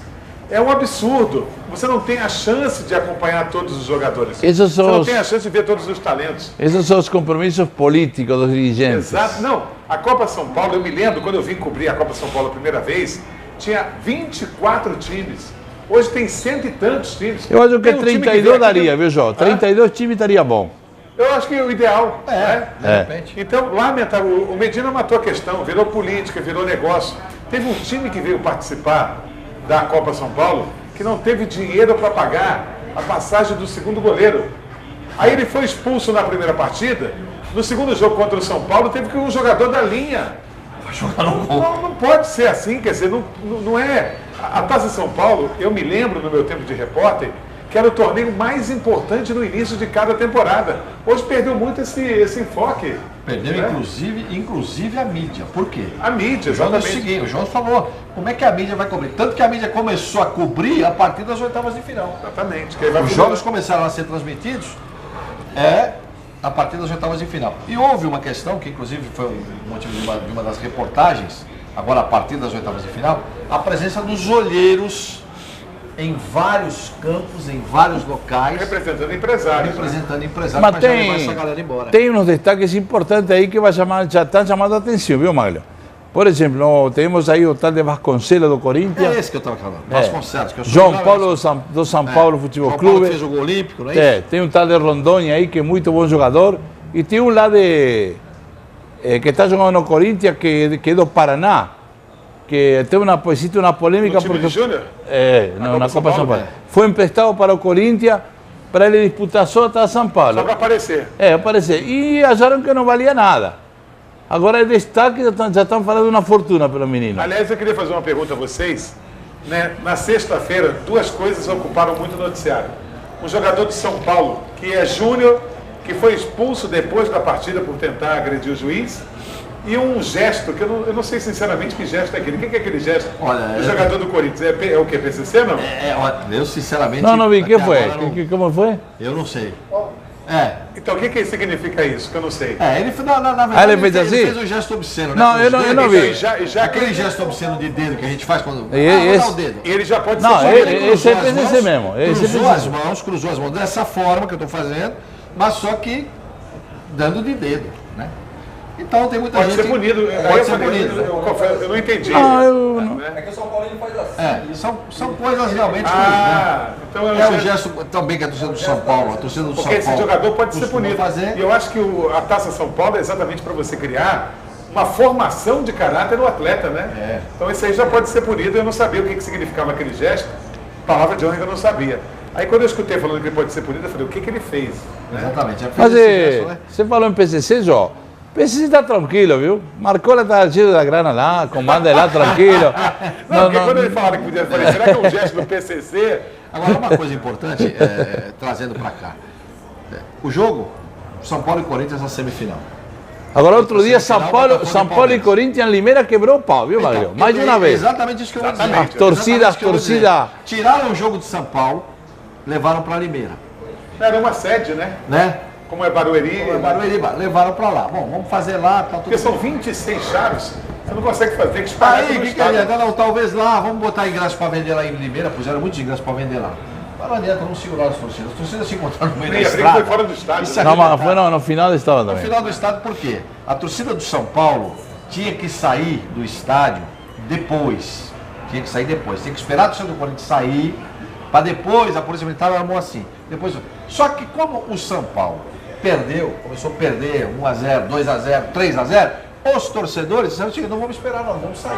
É um absurdo. Você não tem a chance de acompanhar todos os jogadores. Esses Você são não os, tem a chance de ver todos os talentos. esses são os compromissos políticos dos dirigentes. Exato. Não, a Copa São Paulo, eu me lembro, quando eu vim cobrir a Copa São Paulo a primeira vez, tinha 24 times. Hoje tem cento e tantos times. Eu acho que Tem um time 32 vem aqui daria, do- viu, João? 32 times estaria bom. Eu acho que é o ideal. né? De É. repente. Então, lamentável, o Medina matou a questão, virou política, virou negócio. Teve um time que veio participar da Copa São Paulo que não teve dinheiro para pagar a passagem do segundo goleiro. Aí ele foi expulso na primeira partida. No segundo jogo contra o São Paulo, teve que um jogador da linha. Não pode ser assim, quer dizer, não é. A Taça São Paulo, eu me lembro no meu tempo de repórter, que era o torneio mais importante no início de cada temporada. Hoje perdeu muito esse enfoque. Perdeu, né? inclusive a mídia. Por quê? A mídia, O João disse o exatamente. seguinte, o João falou, como é que a mídia vai cobrir? Tanto que a mídia começou a cobrir a partir das oitavas de final. Exatamente. Que aí vai Os mudar. jogos começaram a ser transmitidos a partir das oitavas de final. E houve uma questão, que inclusive foi o motivo de uma das reportagens, agora a partir das oitavas de final, a presença dos olheiros em vários campos, em vários locais, Representando empresários. né? representando empresários Mas para já levar essa galera embora. tem uns destaques importantes aí que já estão chamando a atenção, viu, Maglio? Por exemplo, temos aí o tal de Vasconcelos do Corinthians. É esse que eu estava falando, É. Vasconcelos. Que eu sou João ligado, Paulo do São Paulo Futebol João Paulo Clube. fez o gol olímpico, não é É, isso? tem um tal de Rondônia aí que é muito bom jogador. E tem um lá que está jogando no Corinthians que é do Paraná. Que tem existe uma polêmica No time de Júnior? na Copa São Paulo. Foi emprestado para o Corinthians para ele disputar só a Taça São Paulo. Só para aparecer. Apareceu. E acharam que não valia nada. Agora é destaque, já estão falando uma fortuna pelo menino. Aliás, eu queria fazer uma pergunta a vocês. Né? Na sexta-feira, duas coisas ocuparam muito o noticiário. Um jogador de São Paulo, que é Júnior, que foi expulso depois da partida por tentar agredir o juiz, e um gesto, que eu não sei sinceramente que gesto é aquele. O que é aquele gesto? Olha, O jogador do Corinthians é o quê? PCC, não? Olha, eu sinceramente... Não vi, o que até foi? agora não- Como foi? Eu não sei. Então, o que significa isso? Que eu não sei. Ele na verdade ele fez assim? fez um gesto obsceno, né? Não, com os eu não dedos. vi. Já Aquele gesto obsceno de dedo que a gente faz quando... E vou dar esse- o dedo. ele já pode Não, ser ele- esse é cruzou as PCC mãos, mesmo, esse é PCC. cruzou as mãos dessa forma que eu estou fazendo, mas só que dando de dedo, né? Então tem muita Pode gente... ser punido. Aí Pode eu ser falei, punido. eu confesso, eu não entendi. Não, eu não. Né? É que o São Paulo ele faz assim. São coisas realmente... Ah, então né? É um gesto também que a torcida do São Paulo, a torcida do São Porque Paulo... esse jogador pode ser costuma punido. fazer. E eu acho que a Taça São Paulo é exatamente para você criar uma formação de caráter no atleta, né? Então esse aí já pode ser punido. Eu não sabia o que significava aquele gesto. Palavra de honra que eu não sabia. Aí quando eu escutei falando que ele pode ser punido, eu falei, o que ele fez? Né? Exatamente. Já fez Mas esse gesto, né? você falou em PCC, João. PCC está tranquilo, viu? Marcola está cheio da grana lá, comanda lá tranquilo. Não, porque quando ele falaram que podia fazer, será que é um gesto do PCC? Agora, uma coisa importante, trazendo para cá. O jogo, São Paulo e Corinthians na semifinal. Agora, outro dia, Semifinal, São Botafogo e Paulo e Palmeiras. Corinthians, Limeira quebrou o pau, viu, Magrão? Mais de uma É vez. exatamente isso que eu vou dizer. Exatamente. A torcida, Exatamente isso que eu vou dizer. torcida. Tiraram o jogo de São Paulo, levaram para Limeira, Era uma sede, né? né? Como é Barueri. Barueriba, levaram para lá. Bom, vamos fazer lá, tá tudo Porque são bem. 26 chaves. Você não consegue fazer, tem que espalhar Aí, aqui o no que estado. adianta? Não, talvez lá, vamos botar ingresso para vender lá em Limeira, puseram muitos ingressos para vender lá. Mas não adianta, vamos segurar as torcidas. As torcidas se encontraram no meio da Nem a briga estrada. foi fora do estádio. Isso né? Não, mas arrebentaram. foi no final da história No também. final do estádio, por quê? A torcida do São Paulo tinha que sair do estádio depois. Tinha que sair depois. Tinha que esperar a torcida do Corinthians sair, para depois a Polícia Militar armou assim. Depois, só que como o São Paulo perdeu, começou a perder 1-0, 2-0, 3-0, os torcedores disseram assim, não vamos esperar não, vamos sair.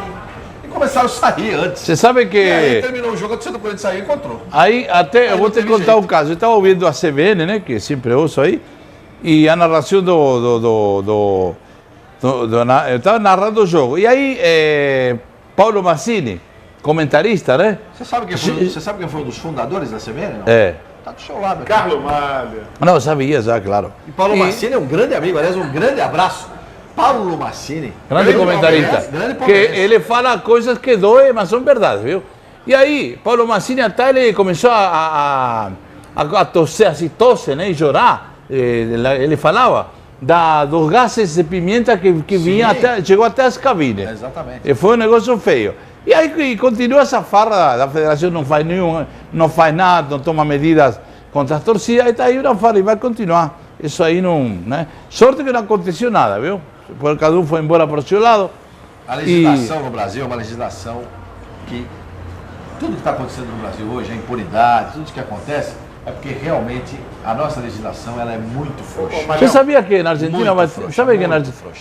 E começaram a sair antes. Você sabe E aí que. terminou o jogo, a torcida do Corinthians saiu e encontrou. Aí até eu Aí vou não te teve contar jeito. um caso. Eu estava ouvindo a CBN, né? Que sempre ouço aí. E a narração eu estava narrando o jogo. E aí, Paulo Massini, comentarista, né? Você sabe quem foi um dos fundadores da CBN? Não? É. Tá do seu lado aqui. Carlos Malha. Não, sabia já, claro. E Paulo Massini é um grande amigo, aliás, um grande abraço. Paulo Massini. Grande comentarista. palmeirense, grande Que palmeirense. ele fala coisas que doem, mas são verdades, viu? E aí, Paulo Massini até ele começou a a tosse, assim, tosse, né, e chorar. Ele falava dos gases de pimenta que vinha chegou até as cabines. Exatamente. E foi um negócio feio. E aí continua essa farra da federação, não faz nada, não toma medidas contra as torcidas, e está aí uma farra e vai continuar. Isso aí não, né? Sorte que não aconteceu nada, viu? Porque cada um foi embora para o seu lado. A legislação no Brasil é uma legislação que tudo que está acontecendo no Brasil hoje, a impunidade, tudo que acontece, é porque realmente a nossa legislação ela é muito frouxa. Você sabia que na Argentina frouxa.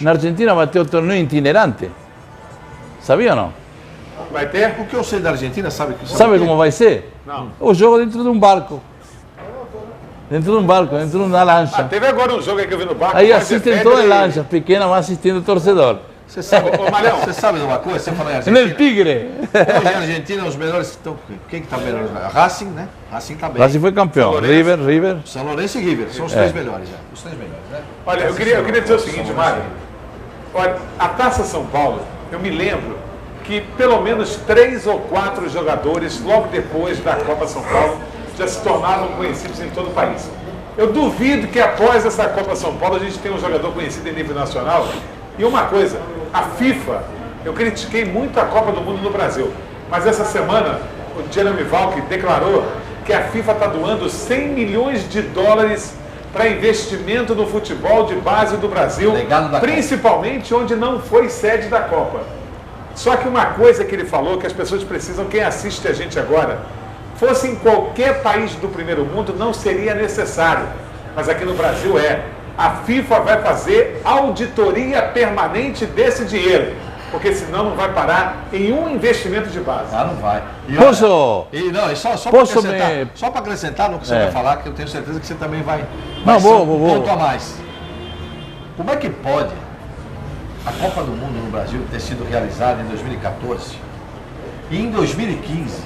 na Argentina vai ter um torneio itinerante? Sabia ou não? Vai ter? O que eu sei da Argentina, sabe como vai ser? Não. O jogo dentro de um barco. Dentro de um barco, dentro de uma lancha. Teve agora um jogo aí que eu vi no barco. Aí assistem todas as lanchas pequenas, vão assistindo o torcedor. Você sabe, você sabe de uma coisa? Você falou em Argentina. No Tigre. Hoje na Argentina, os melhores estão. Quem que está melhor? Racing, né? Racing está bem. Racing foi campeão. River. São Lourenço e River. São os três melhores já. Os três melhores, né? Olha, eu queria dizer o seguinte, Mário. Olha, a Taça São Paulo, eu me lembro que pelo menos 3 ou 4 jogadores, logo depois da Copa São Paulo, já se tornavam conhecidos em todo o país. Eu duvido que após essa Copa São Paulo a gente tenha um jogador conhecido em nível nacional. E uma coisa, a FIFA, eu critiquei muito a Copa do Mundo no Brasil, mas essa semana o Jeremy Valk declarou que a FIFA está doando 100 milhões de dólares para investimento no futebol de base do Brasil, principalmente onde não foi sede da Copa. Só que uma coisa que ele falou, que as pessoas precisam, quem assiste a gente agora, fosse em qualquer país do primeiro mundo, não seria necessário. Mas aqui no Brasil é. A FIFA vai fazer auditoria permanente desse dinheiro, porque senão não vai parar em um investimento de base. Ah, não vai. E posso? Só para acrescentar no que você vai falar, que eu tenho certeza que você também vai vou. ponto a mais. Como é que pode a Copa do Mundo no Brasil ter sido realizada em 2014 e em 2015,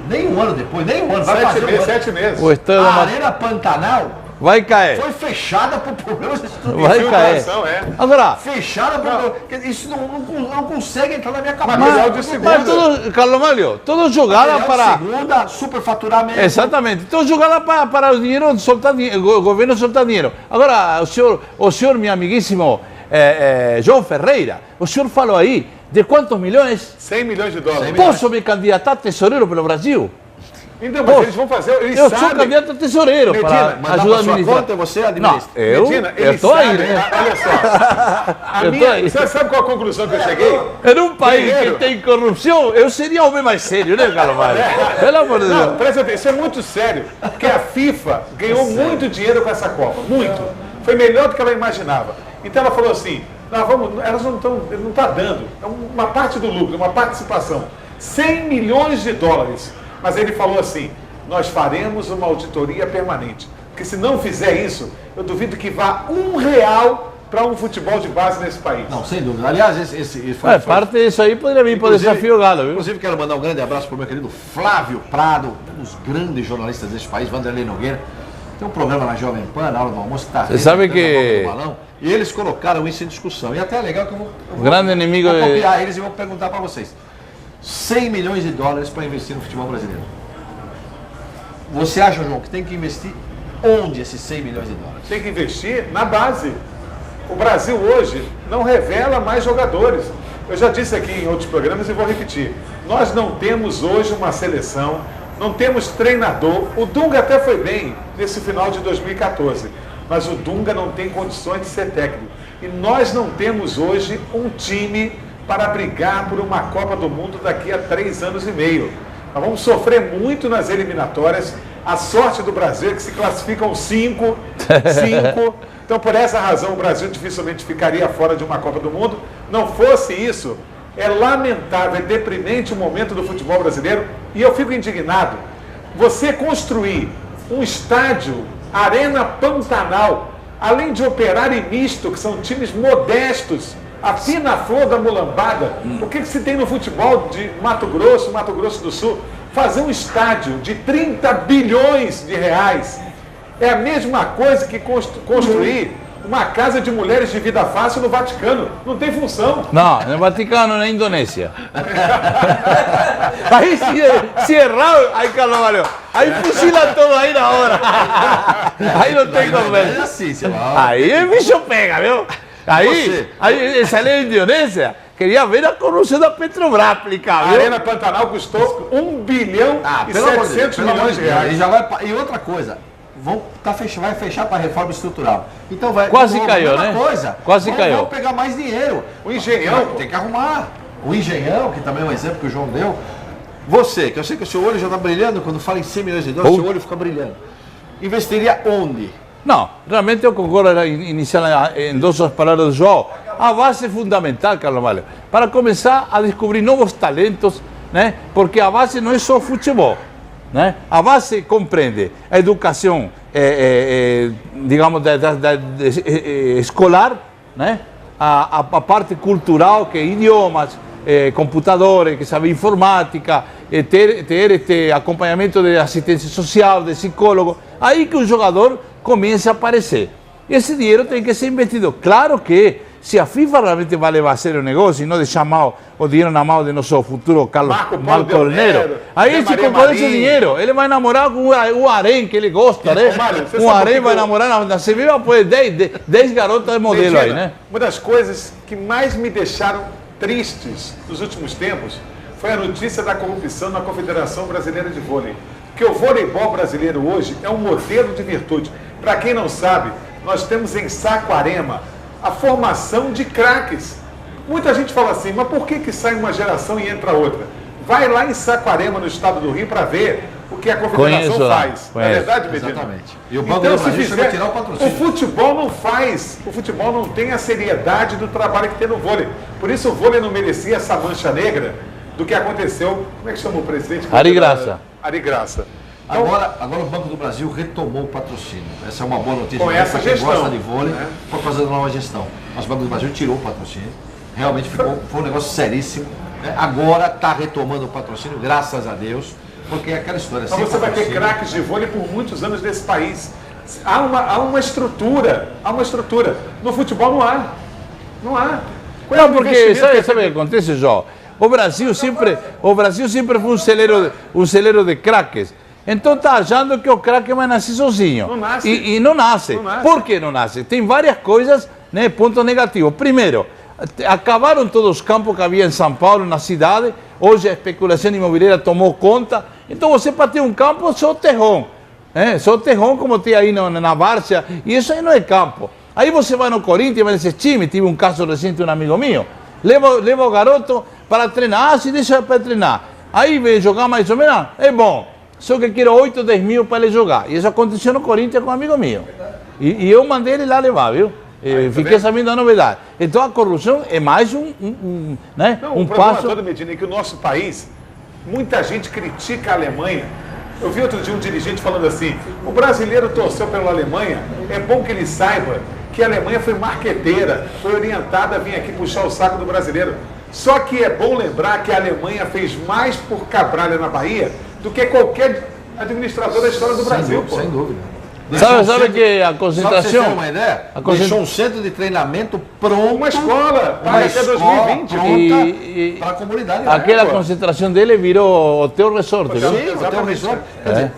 nem um ano depois, vai fazer 7 meses. A Arena Pantanal vai cair. Foi fechada por problemas de vai cair. Agora, fechada por isso não consegue entrar na minha cabeça. Material de segunda. Carlos Mário, tudo jogada para segunda, superfaturamento. Exatamente. Tudo jogada para o dinheiro soltar o governo soltar dinheiro. Agora, o senhor meu amiguíssimo João Ferreira, o senhor falou aí de quantos milhões? 100 milhões de dólares. Posso me candidatar a tesoureiro pelo Brasil? Então, mas eles vão fazer. Eu sou candidato a tesoureiro Medina, para ajudar a administrar. Conta, você administra. Eu estou aí, né? Olha só. Você sabe qual a conclusão que eu cheguei? Em um país que tem corrupção, eu seria o homem mais sério, né, Carlos Mário? Pelo amor de Deus. Não, presta atenção, isso é muito sério. Porque a FIFA ganhou muito dinheiro com essa Copa. Muito. Foi melhor do que ela imaginava. Então ela falou assim: elas não está dando. É uma parte do lucro, uma participação. 100 milhões de dólares. Mas ele falou assim: nós faremos uma auditoria permanente. Porque se não fizer isso, eu duvido que vá R$1 para um futebol de base nesse país. Não, sem dúvida. Aliás, esse foi parte disso aí poderia vir para o desafio Galo, viu? Inclusive, quero mandar um grande abraço para o meu querido Flávio Prado, um dos grandes jornalistas desse país, Vanderlei Nogueira. Tem um programa na Jovem Pan, na hora do almoço, que está... Você sabe que... E eles colocaram isso em discussão. E até é legal que eu vou grande inimigo copiar eles e vou perguntar para vocês. 100 milhões de dólares para investir no futebol brasileiro. Você acha, João, que tem que investir onde esses 100 milhões de dólares? Tem que investir na base. O Brasil hoje não revela mais jogadores. Eu já disse aqui em outros programas e vou repetir. Nós não temos hoje uma seleção, não temos treinador. O Dunga até foi bem nesse final de 2014, mas o Dunga não tem condições de ser técnico. E nós não temos hoje um time para brigar por uma Copa do Mundo daqui a 3 anos e meio. Nós vamos sofrer muito nas eliminatórias. A sorte do Brasil é que se classificam 5. Então, por essa razão, o Brasil dificilmente ficaria fora de uma Copa do Mundo. Não fosse isso, é lamentável, é deprimente o momento do futebol brasileiro. E eu fico indignado. Você construir um estádio, Arena Pantanal, além de Operário e Misto, que são times modestos, a fina flor da mulambada, o que se tem no futebol de Mato Grosso do Sul? Fazer um estádio de 30 bilhões de reais é a mesma coisa que construir uma casa de mulheres de vida fácil no Vaticano. Não tem função. Não, no Vaticano, na Indonésia. Aí se errar, aí, Carlos Mário, Aí fuzila todo aí na hora. Aí não tem É conversa. assim, sei Aí o bicho pega, viu? Aí essa lei da Indonésia queria ver a corrupção da Petrobras aplicar, A viu? Arena Pantanal custou 1 bilhão e 700 milhões de reais. E, e outra coisa, vai fechar para reforma estrutural. Então Quase caiu, mesma né? Coisa. Quase caiu. Vamos pegar mais dinheiro. O engenhão, Tem que arrumar. O engenhão, que também é um exemplo que o João deu. Você, que eu sei que o seu olho já está brilhando, quando fala em 100 milhões de dólares, o seu olho fica brilhando. Investiria onde? Não, realmente eu concordo iniciar em duas palavras do João. A base é fundamental, Carlos Mário, para começar a descobrir novos talentos, né? Porque a base não é só futebol, né? A base compreende a educação, digamos, escolar, né? A parte cultural, que é idiomas, computadores, que sabe informática, ter este acompanhamento de assistência social, de psicólogo. Aí que o jogador começa a aparecer. Esse dinheiro tem que ser investido. Claro que se a FIFA realmente vai levar a sério o negócio e não deixar o dinheiro na mão de nosso futuro Marco Cornero, aí se comprar esse dinheiro, ele vai namorar com o Harém que ele gosta, né? O Harém vai namorar na Sevilla, vai pôr 10 garotas de modelo aí, né? Uma das coisas que mais me deixaram tristes nos últimos tempos foi a notícia da corrupção na Confederação Brasileira de Vôlei. Porque o voleibol brasileiro hoje é um modelo de virtude. Para quem não sabe, nós temos em Saquarema a formação de craques. Muita gente fala assim, mas por que sai uma geração e entra outra? Vai lá em Saquarema, no estado do Rio, para ver o que a Confederação faz. Não é verdade, Medina? Exatamente. E o Banco Então, do se Brasil chegou a fizer, tirar o patrocínio. o futebol não faz, o futebol não tem a seriedade do trabalho que tem no vôlei. Por isso o vôlei não merecia essa mancha negra do que aconteceu. Como é que chama o presidente? Ari Graça. Ari Graça. Então, agora o Banco do Brasil retomou o patrocínio. Essa é uma boa notícia. Com essa para quem gestão, gosta de vôlei, né? por causa da nova gestão. Mas o Banco do Brasil tirou o patrocínio. Realmente foi um negócio seríssimo. Né? Agora está retomando o patrocínio, graças a Deus, porque é aquela história. Então você vai ter craques de vôlei por muitos anos nesse país. Há uma estrutura. No futebol não há. Não há. Não, porque sabe o que acontece, João? O Brasil sempre foi um celeiro de craques. Então está achando que o craque vai nascer sozinho. Não nasce. E não nasce. Por que não nasce? Tem várias coisas, né, pontos negativos. Primeiro, acabaram todos os campos que havia em São Paulo, na cidade. Hoje a especulação imobiliária tomou conta. Então você para ter um campo, só terrão. Só terrão como tem aí na Várzea. E isso aí não é campo. Aí você vai no Corinthians, vai nesse time. Tive um caso recente de um amigo meu. Leva o garoto para treinar. Se deixa para treinar. Aí vem jogar mais ou menos. É bom. Só que quero 8, 10 mil para ele jogar. E isso aconteceu no Corinthians com um amigo meu. E eu mandei ele lá levar, viu? Fiquei sabendo da novidade. Então a corrupção é mais né? Não, passo. Todo, Medina, é que o nosso país, muita gente critica a Alemanha. Eu vi outro dia um dirigente falando assim, o brasileiro torceu pela Alemanha, é bom que ele saiba que a Alemanha foi marqueteira, foi orientada a vir aqui puxar o saco do brasileiro. Só que é bom lembrar que a Alemanha fez mais por Cabralha na Bahia do que qualquer administrador da história do Brasil. Sem dúvida. Sabe que a concentração... Só pra você ter uma ideia, deixou um centro de treinamento pronto. Uma escola, para até 2020. Para a comunidade. Aquela concentração dele virou Hotel Resort. Sim, Hotel Resort. Quer dizer,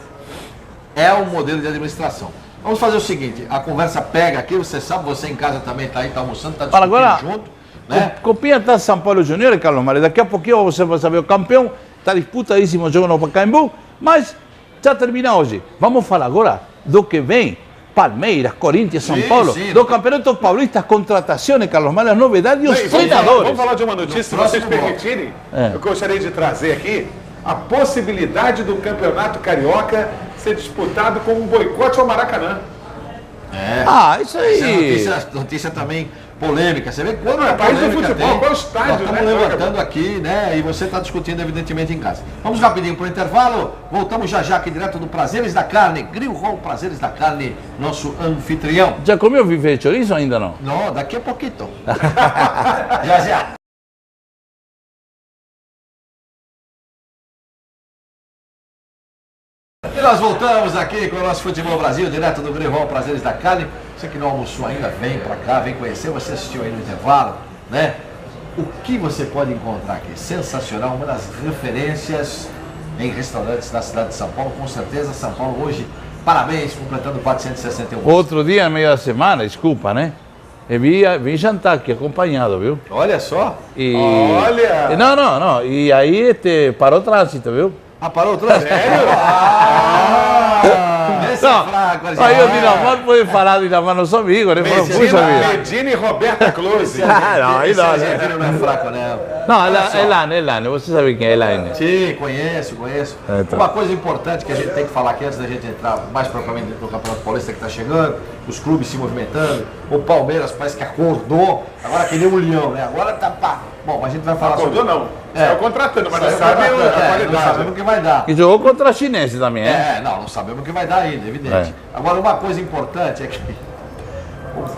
é um modelo de administração. Vamos fazer o seguinte, a conversa pega aqui, você sabe, você em casa também está aí, está almoçando, está discutindo agora, junto. Né? Copinha está São Paulo Júnior, Carlos Mário. Daqui a pouquinho você vai saber o campeão. Está disputadíssimo o jogo no Pacaembu, mas já termina hoje. Vamos falar agora do que vem. Palmeiras, Corinthians, São Paulo, do Campeonato Paulista, as contratações, Carlos Mário, as novidades e os treinadores. Vamos falar de uma notícia, se vocês permitirem. Eu gostaria de trazer aqui a possibilidade do Campeonato Carioca ser disputado com um boicote ao Maracanã. Isso aí. Essa é notícia também polêmica. Você vê quando é país do futebol, qual é o estádio, né? Estamos levantando aqui, né? E você está discutindo, evidentemente, em casa. Vamos rapidinho para o intervalo. Voltamos já aqui direto do Prazeres da Carne. Grill Hall Prazeres da Carne, nosso anfitrião. Já comeu bife de chorizo ou ainda não? Não, daqui a pouquinho. já. E nós voltamos aqui com o nosso Futebol Brasil, direto do Grill Hall Prazeres da Carne. Você que não almoçou ainda, vem pra cá, vem conhecer. Você assistiu aí no intervalo, né? O que você pode encontrar aqui? Sensacional, uma das referências em restaurantes da cidade de São Paulo. Com certeza, São Paulo hoje, parabéns, completando 461. Outro dia, no meio da semana, desculpa, né? Eu vim jantar aqui, acompanhado, viu? Olha só. E... Olha! Não. E aí parou o trânsito, viu? Ah, parou o trânsito? Sério? Esse é Não, fraco, aí o Dinamar pode falar, Dinamar, nosso amigo, né? Puxa vida. Medina e Roberta Close. Não, aí esse não, argentino não é fraco, né? Não, Elane, você sabe quem é Elane? Sim, conheço. Então. Uma coisa importante que a gente tem que falar aqui antes da gente entrar mais propriamente dentro do Campeonato Paulista que está chegando, os clubes se movimentando, o Palmeiras parece que acordou, agora que nem um leão, né? Agora tá pá. Bom, mas a gente vai falar Acordou sobre... não. Saiu contratando, mas não Saiu sabe contratando, a não qualidade. sabemos o que vai dar. E jogou contra a chinesa também, é? Não sabemos o que vai dar ainda, evidente. Agora, uma coisa importante é que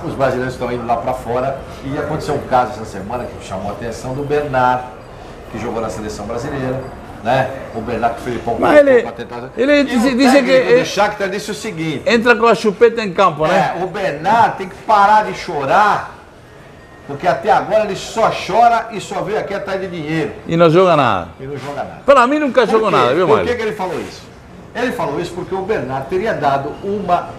os brasileiros estão indo lá para fora e aconteceu um caso essa semana que chamou a atenção do Bernard, que jogou na seleção brasileira, né? O Bernard que o Felipão Mas ele disse que o Shakhtar disse o seguinte: entra com a chupeta em campo, né? o Bernard tem que parar de chorar, porque até agora ele só chora e só veio aqui atrás de dinheiro E não joga nada. e não joga nada. Para mim nunca jogou nada, viu, Por Mário? que ele falou isso? Ele falou isso porque o Bernard teria dado uma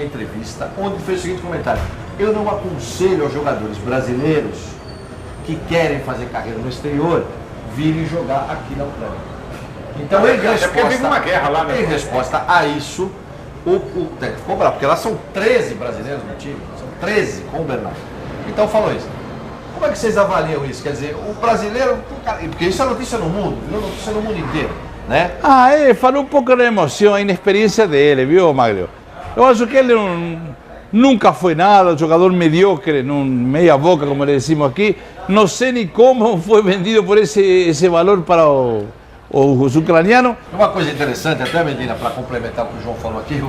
entrevista onde fez o seguinte comentário: eu não aconselho aos jogadores brasileiros que querem fazer carreira no exterior virem jogar aqui na Ucrânia. Então, porque vive uma guerra lá, né? em resposta a isso, o técnico ficou bravo, porque lá são 13 brasileiros no time, são 13 com o Bernard. Então falou isso. Como é que vocês avaliam isso? Quer dizer, o brasileiro, porque isso é notícia no mundo, virou notícia no mundo inteiro, né? Ele falou um pouco da emoção, a inexperiência dele, viu, Magro? Eu acho que ele nunca foi nada, jogador mediocre, meia boca, como le decimos aqui. Não sei nem como foi vendido por esse valor para os ucranianos. Uma coisa interessante, até Medina, para complementar o que o João falou aqui,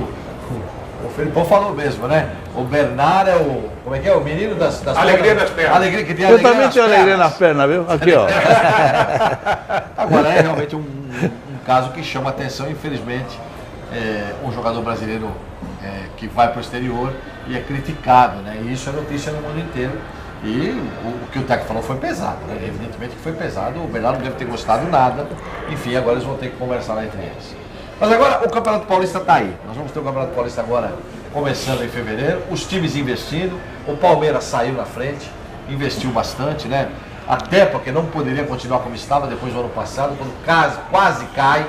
o Felipão falou mesmo, né? O Bernard é o. Como é que é? O menino das Alegria das pernas. Alegria que tem Eu alegria também nas tenho alegria pernas. nas pernas, viu? Aqui, ó. Agora é realmente um caso que chama atenção, infelizmente, um jogador brasileiro que vai para o exterior e é criticado, né? E isso é notícia no mundo inteiro. E o que o técnico falou foi pesado, né? Evidentemente que foi pesado, o Bernardo não deve ter gostado nada. Enfim, agora eles vão ter que conversar lá entre eles. Mas agora o Campeonato Paulista está aí. Nós vamos ter o Campeonato Paulista agora começando em fevereiro, os times investindo, o Palmeiras saiu na frente, investiu bastante, né? Até porque não poderia continuar como estava depois do ano passado, quando quase cai,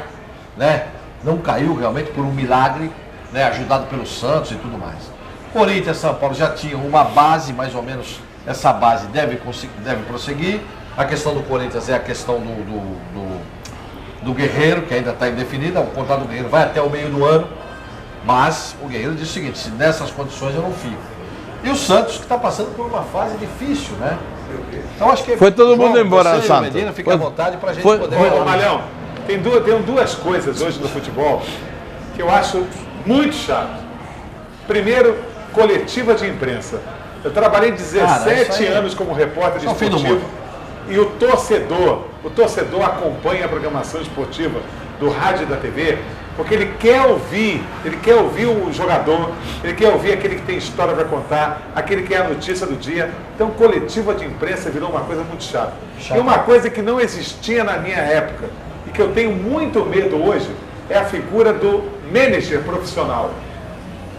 né? Não caiu realmente por um milagre, né? Ajudado pelo Santos e tudo mais. Corinthians e São Paulo já tinham uma base, mais ou menos essa base deve prosseguir. A questão do Corinthians é a questão do Guerreiro, que ainda está indefinida. O contrato do Guerreiro vai até o meio do ano, mas o Guerreiro diz o seguinte: se nessas condições eu não fico. E o Santos, que está passando por uma fase difícil, né? Então acho que foi todo mundo embora, você, Santos. Medina, fica à vontade para a gente poder... Ô, Malhão, tem duas coisas hoje no futebol que eu acho muito chato. Primeiro, coletiva de imprensa. Eu trabalhei 17 anos como repórter esportivo e o torcedor acompanha a programação esportiva do rádio e da TV porque ele quer ouvir o jogador, ele quer ouvir aquele que tem história para contar, aquele que é a notícia do dia. Então, coletiva de imprensa virou uma coisa muito chata. E uma coisa que não existia na minha época e que eu tenho muito medo hoje é a figura do manager profissional.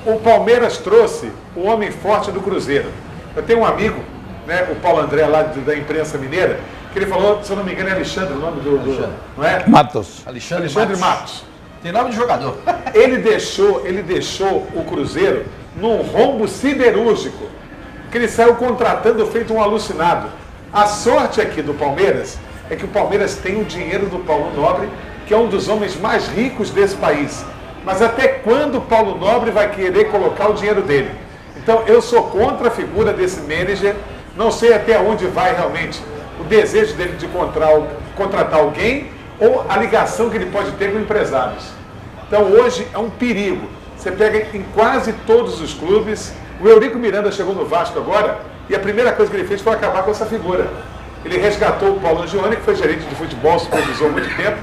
O Palmeiras trouxe o homem forte do Cruzeiro. Eu tenho um amigo, né, o Paulo André, lá da imprensa mineira, que ele falou, se eu não me engano, é Alexandre, o nome do não é? Matos. Alexandre Matos. Tem nome de jogador. Ele deixou o Cruzeiro num rombo siderúrgico, que ele saiu contratando feito um alucinado. A sorte aqui do Palmeiras é que o Palmeiras tem o dinheiro do Paulo Nobre, que é um dos homens mais ricos desse país. Mas até quando o Paulo Nobre vai querer colocar o dinheiro dele? Então, eu sou contra a figura desse manager, não sei até onde vai realmente o desejo dele de contratar alguém ou a ligação que ele pode ter com empresários. Então, hoje é um perigo. Você pega em quase todos os clubes, o Eurico Miranda chegou no Vasco agora e a primeira coisa que ele fez foi acabar com essa figura. Ele resgatou o Paulo Angione, que foi gerente de futebol, supervisou há muito tempo,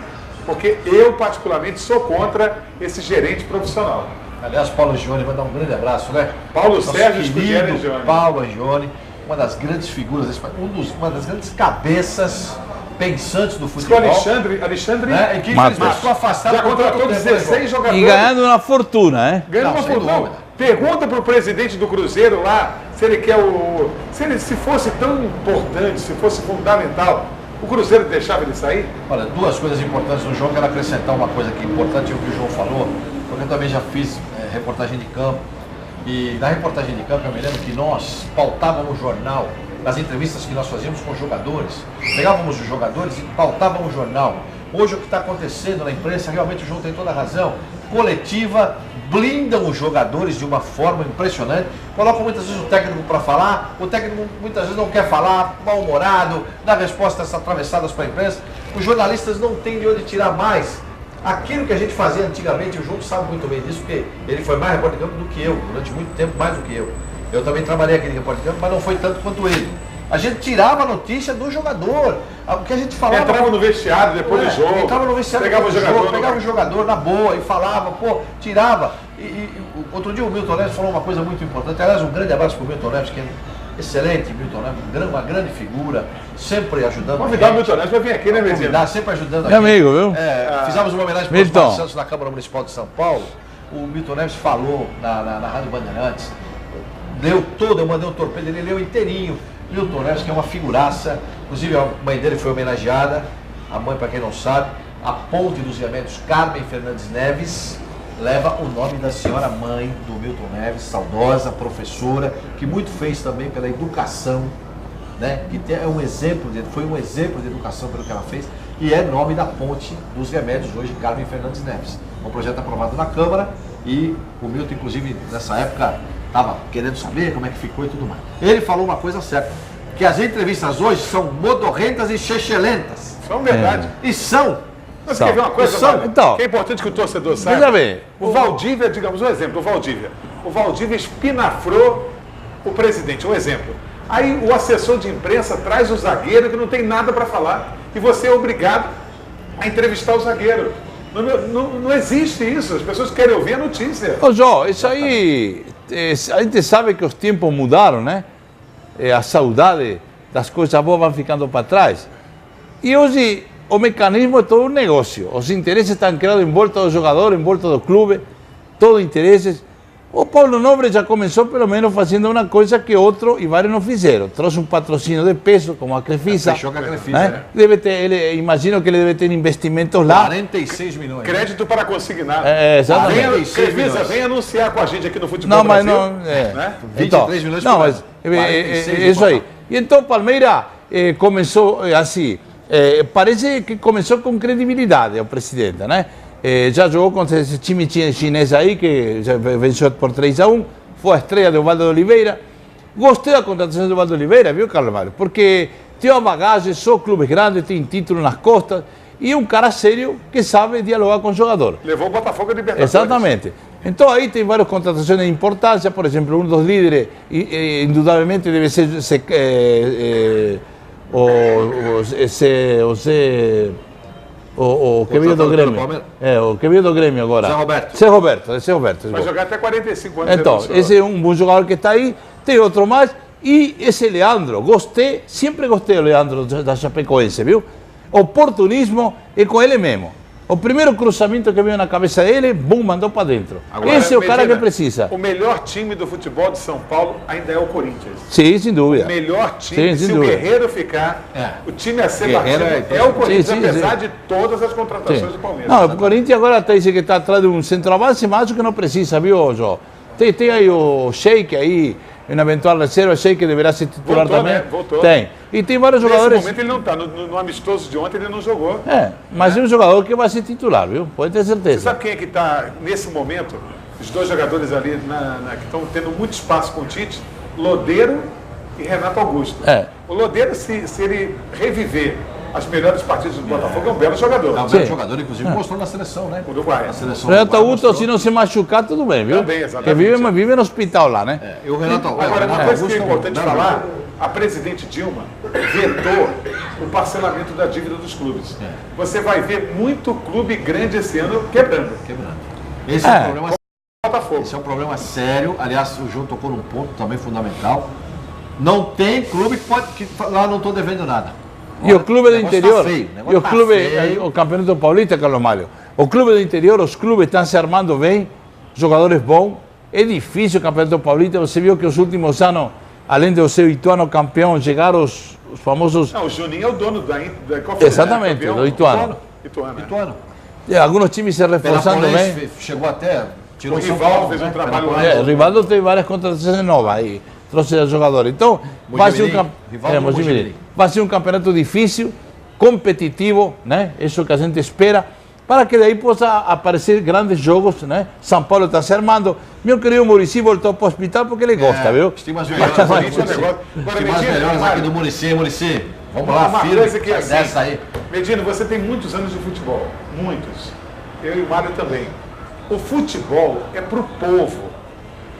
porque eu, particularmente, sou contra esse gerente profissional. Aliás, Paulo Angione, vai dar um grande abraço, né? Paulo Sérgio Scudieri Angione. Paulo Angione, uma das grandes figuras desse país, uma das grandes cabeças pensantes do Diz que futebol. o Alexandre Né? E que Matos. infelizmente ficou afastado já por contratou tanto tempo, né, 16 João? jogadores. E ganhando uma fortuna, né? Ganhando Não, uma sem fortuna. dúvida. Pergunta para o presidente do Cruzeiro lá se ele quer o. Se fosse tão importante, se fosse fundamental, o Cruzeiro deixava ele sair? Olha, duas coisas importantes no jogo. Quero acrescentar uma coisa aqui importante, o que o João falou, porque eu também já fiz reportagem de campo. E na reportagem de campo eu me lembro que nós pautávamos o jornal, nas entrevistas que nós fazíamos com os jogadores, pegávamos os jogadores e pautávamos o jornal. Hoje o que está acontecendo na imprensa, realmente o João tem toda a razão, coletiva, blindam os jogadores de uma forma impressionante, colocam muitas vezes o técnico para falar, o técnico muitas vezes não quer falar, mal-humorado, dá respostas atravessadas para a imprensa, os jornalistas não têm de onde tirar mais. Aquilo que a gente fazia antigamente, o João sabe muito bem disso, porque ele foi mais repórter de campo do que eu, durante muito tempo mais do que eu. Eu também trabalhei aqui de repórter de campo, mas não foi tanto quanto ele. A gente tirava a notícia do jogador, o que a gente falava... Entrava no vestiário depois do jogo, entrava no vestiário pegava depois o do jogador, jogo, pegava o jogador na boa e falava, pô, tirava. Outro dia o Milton Neves falou uma coisa muito importante, aliás, um grande abraço para o Milton Neves, que é excelente, Milton Neves, uma grande figura, sempre ajudando. Convidar o Milton Neves para vir aqui, né, Mezinho? Convidar, sempre ajudando Meu amigo, viu? Fizemos uma homenagem para o Milton. Osmar Santos na Câmara Municipal de São Paulo. O Milton Neves falou na Rádio Bandeirantes, leu todo, eu mandei um torpedo, ele leu inteirinho. Milton Neves, que é uma figuraça, inclusive a mãe dele foi homenageada, a mãe, para quem não sabe, a ponte dos remédios Carmen Fernandes Neves, leva o nome da senhora mãe do Milton Neves, saudosa, professora, que muito fez também pela educação, né? Que é um exemplo, foi um exemplo de educação pelo que ela fez, e é nome da ponte dos remédios, hoje Carmen Fernandes Neves. Um projeto aprovado na Câmara e o Milton, inclusive, nessa época, estava querendo saber como é que ficou e tudo mais. Ele falou uma coisa certa, que as entrevistas hoje são modorrentas e chechelentas. São verdade. E são. Mas você quer ver uma coisa, Mário, Então, que é importante que o torcedor saiba? Veja bem. O Valdívia, digamos, um exemplo, o Valdívia espinafrou o presidente, um exemplo. Aí o assessor de imprensa traz o zagueiro que não tem nada para falar e você é obrigado a entrevistar o zagueiro. Não existe isso, as pessoas querem ouvir a notícia. Ô, João, isso aí, a gente sabe que os tempos mudaram, né? A saudade das coisas boas vão ficando para trás. E hoje o mecanismo é todo um negócio. Os interesses estão criados em volta do jogador, em volta do clube, todos interesses. O Paulo Nobre já começou pelo menos fazendo uma coisa que outro e vários não fizeram. Trouxe um patrocínio de peso, como a Crefisa. Fechou com a Crefisa, né? Deve ter, imagino que ele deve ter investimentos lá. 46 milhões. Crédito para consignar. Exatamente. Crefisa, vem anunciar com a gente aqui no Futebol Não, mas Brasil. não. Né? 23 milhões não, por mas ano. 46 isso aí. E então Palmeiras começou assim. Parece que começou com credibilidade o presidente, né? Já jogou com esse time chinês aí, que já venceu por 3-1, foi a estreia do Valdo Oliveira. Gostei da contratação do Valdo Oliveira, viu, Carlos Mário? Porque tem uma bagagem, só clubes grandes, tem título nas costas, e um cara sério que sabe dialogar com o jogador. Levou o Botafogo a Libertadores. Exatamente. Então aí tem várias contratações de importância, por exemplo, um dos líderes, indudablemente deve ser o que veio do Grêmio. O que veio do Grêmio agora. Zé Roberto. Vai jogar até 45 anos. Então, esse é um bom jogador que está aí. Tem outro mais. E esse Leandro, sempre gostei do Leandro da Chapecoense, viu? Oportunismo é com ele mesmo. O primeiro cruzamento que veio na cabeça dele, bum, mandou para dentro. Agora, esse é o cara Medina, que precisa. O melhor time do futebol de São Paulo ainda é o Corinthians. Sim, sem dúvida. O melhor time, Sim, se o Guerreiro ficar, o time a ser batido é o Corinthians, apesar de todas as contratações do Palmeiras. Não, o Corinthians agora diz que está atrás de um centroavance, mas acho que não precisa, viu, João? Tem aí o Sheik aí, na eventual reserva, Sheik deverá ser titular Voltou, também. né? Voltou. Tem. E tem vários Nesse jogadores. momento ele não está. No amistoso de ontem ele não jogou. Mas é um jogador que vai ser titular, viu? Pode ter Você certeza. sabe quem é que está nesse momento? Os dois jogadores ali que estão tendo muito espaço com o Tite, Lodeiro e Renato Augusto. O Lodeiro, se ele reviver as melhores partidas do Botafogo, é um belo jogador. É um belo jogador, inclusive, mostrou na seleção, né? Uruguai. Na seleção Renato uruguaia Augusto, se não se machucar, tudo bem, viu? Também, exatamente. Porque vive no hospital lá, né? E o Renato Agora, uma Renato coisa que é Augusto importante um falar, a presidente Dilma vetou o parcelamento da dívida dos clubes. Você vai ver muito clube grande esse ano quebrando. Esse é um problema Botafogo. Esse é um problema sério. Aliás, o João tocou num ponto também fundamental. Não tem clube que lá não estou devendo nada. E o clube do negócio interior, tá feio, o e negócio o tá clube, feio. o Campeonato Paulista, Carlos Mário, o clube do interior, os clubes estão se armando bem, jogadores bons. É difícil o Campeonato Paulista, você viu que os últimos anos, além de ser o Ituano campeão, chegaram os famosos... Não, o Juninho é o dono da Exatamente, do Ituano. Ituano. Alguns times se reforçando bem. Chegou até... Tirou O São Rivaldo Paulo, fez né? um trabalho lá. O Rivaldo tem várias contratações novas aí, trouxe jogadores. Então, vai ser, Mojimirim. vai ser um campeonato difícil, competitivo, né? Isso que a gente espera, para que daí possa aparecer grandes jogos, né? São Paulo está se armando. Meu querido Muricy voltou para o hospital porque ele gosta, viu? Estimas melhores, melhores aqui do Muricy. Muricy, vamos lá, uma filho, coisa que é assim, dessa aí. Medina, você tem muitos anos de futebol, muitos. Eu e o Mário também. O futebol é para o povo.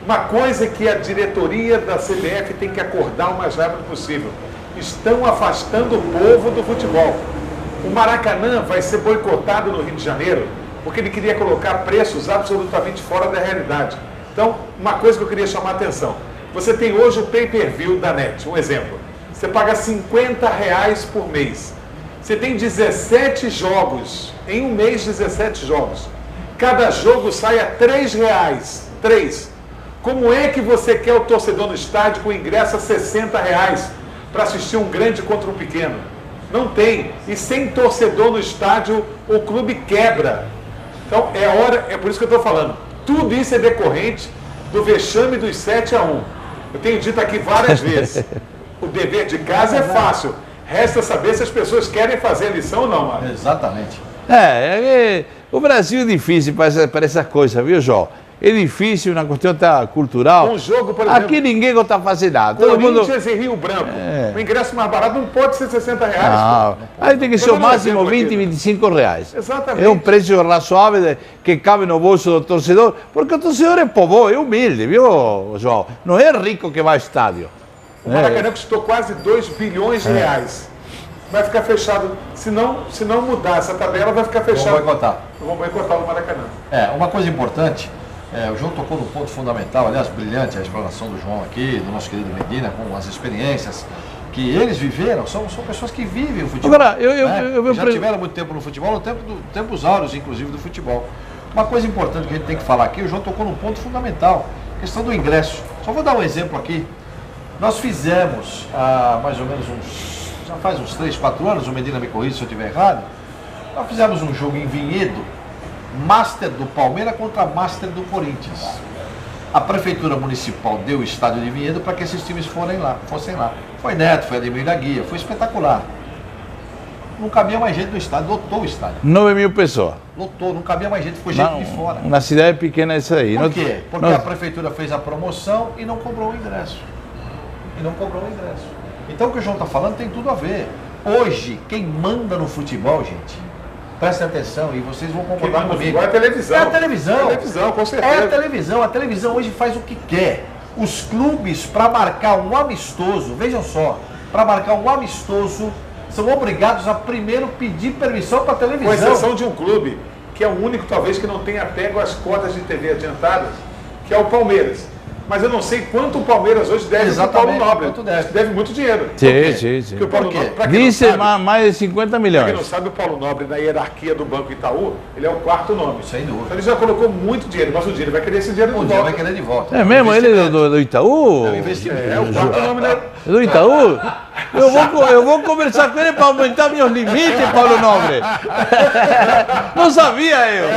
Uma coisa que a diretoria da CBF tem que acordar o mais rápido possível. Estão afastando o povo do futebol. O Maracanã vai ser boicotado no Rio de Janeiro porque ele queria colocar preços absolutamente fora da realidade. Então, uma coisa que eu queria chamar a atenção. Você tem hoje o pay-per-view da NET, um exemplo. Você paga R$50 por mês. Você tem 17 jogos. Em um mês, 17 jogos. Cada jogo sai a R$3. 3. Como é que você quer o torcedor no estádio com ingresso a R$60 para assistir um grande contra um pequeno? Não tem. E sem torcedor no estádio, o clube quebra. Então, é por isso que eu estou falando. Tudo isso é decorrente do vexame dos 7-1. Eu tenho dito aqui várias vezes. O dever de casa é fácil. Resta saber se as pessoas querem fazer a lição ou não, Mário. Exatamente. O Brasil é difícil para essas coisas, viu, João? É difícil na questão cultural. Um jogo, por exemplo, aqui ninguém gosta de fazer nada. Todo mundo... Corinthians e Rio Branco. O ingresso mais barato não pode ser R$60. Não. Aí tem que ser o máximo R$20, R$25. Exatamente. É um preço razoável que cabe no bolso do torcedor, porque o torcedor é povo, é humilde, viu, João? Não é rico que vai ao estádio. O Maracanã custou quase R$2 bilhões. Vai ficar fechado. Se não mudar essa tabela, vai ficar fechado. Vão boicotar o Maracanã. Uma coisa importante, o João tocou num ponto fundamental, aliás, brilhante a explanação do João aqui, do nosso querido Medina, com as experiências que eles viveram, são pessoas que vivem o futebol. Agora, já tiveram muito tempo no futebol, no tempos áureos, inclusive, do futebol. Uma coisa importante que a gente tem que falar aqui, o João tocou num ponto fundamental, questão do ingresso. Só vou dar um exemplo aqui. Nós fizemos, há mais ou menos já faz uns 3, 4 anos, o Medina me corrige se eu estiver errado, nós fizemos um jogo em Vinhedo, Master do Palmeiras contra Master do Corinthians. A Prefeitura Municipal deu o estádio de Vinhedo para que esses times fossem lá. Foi Neto, foi Ademir da Guia, foi espetacular. Não cabia mais gente no estádio, lotou o estádio. 9 mil pessoas. Lotou, não cabia mais gente, ficou gente de fora. Uma cidade pequena é isso aí. Por quê? Porque a Prefeitura fez a promoção e não cobrou o ingresso. Então o que o João está falando tem tudo a ver. Hoje, quem manda no futebol, gente, prestem atenção e vocês vão concordar comigo. É a televisão. É a televisão. É a televisão, com certeza. É a televisão. A televisão hoje faz o que quer. Os clubes, para marcar um amistoso, vejam só, para marcar um amistoso, são obrigados a primeiro pedir permissão para a televisão. Com exceção de um clube, que é o único, talvez, que não tenha pego as cotas de TV adiantadas, que é o Palmeiras. Mas eu não sei quanto o Palmeiras hoje deve para o Paulo Nobre. Deve muito dinheiro. Sim. Porque o Paulo Nobre, Disse mais de 50 milhões. Para quem não sabe, o Paulo Nobre, na hierarquia do Banco Itaú, ele é o 4º nome. Sem dúvida. Então ele já colocou muito dinheiro, mas o dinheiro vai querer esse dinheiro de volta. Vai querer de volta. É mesmo? Ele é do Itaú? É o investimento. É o 4º nome, né? Do Itaú? Eu vou conversar com ele para aumentar meus limites, Paulo Nobre. Não sabia eu.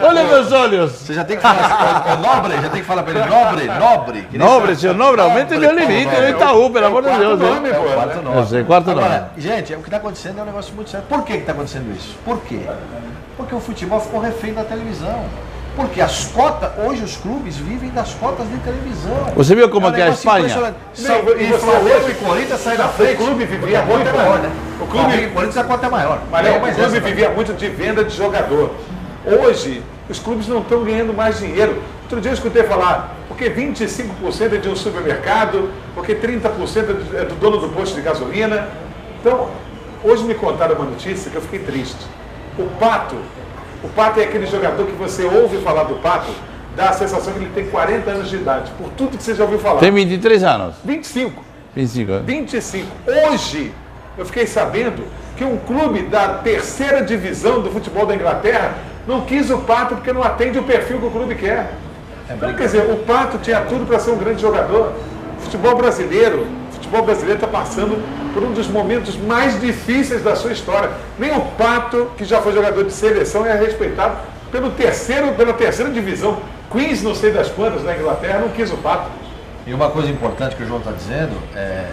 Olha meus olhos. Você já tem que falar Nobre, já tem que falar para ele, Nobre. Nobre, seu Nobre, aumente meu limite, do Itaú, pelo amor de Deus. É o quarto nome. Eu sei, quarto nome. Agora, gente, o que está acontecendo é um negócio muito sério. Por que está acontecendo isso? Por quê? Porque o futebol ficou refém da televisão. Porque as cotas, hoje os clubes vivem das cotas de televisão. Você viu como que é a Espanha? E Flamengo e Corinthians saem na frente. O clube vivia muito maior, né? O clube e Corinthians a cota é maior. Mas o clube vivia muito de venda de jogador. Hoje, os clubes não estão ganhando mais dinheiro. Outro dia eu escutei falar, porque 25% é de um supermercado, porque 30% é do dono do posto de gasolina. Então, hoje me contaram uma notícia que eu fiquei triste. O Pato é aquele jogador que você ouve falar do Pato, dá a sensação que ele tem 40 anos de idade, por tudo que você já ouviu falar. Tem 23 anos. 25. 25. 25. Hoje, eu fiquei sabendo que um clube da terceira divisão do futebol da Inglaterra não quis o Pato porque não atende o perfil que o clube quer. Então, quer dizer, o Pato tinha tudo para ser um grande jogador. O futebol brasileiro está passando por um dos momentos mais difíceis da sua história. Nem o Pato, que já foi jogador de seleção, é respeitado pela terceira divisão. Queens, não sei das quantas, na Inglaterra, não quis o Pato. E uma coisa importante que o João está dizendo é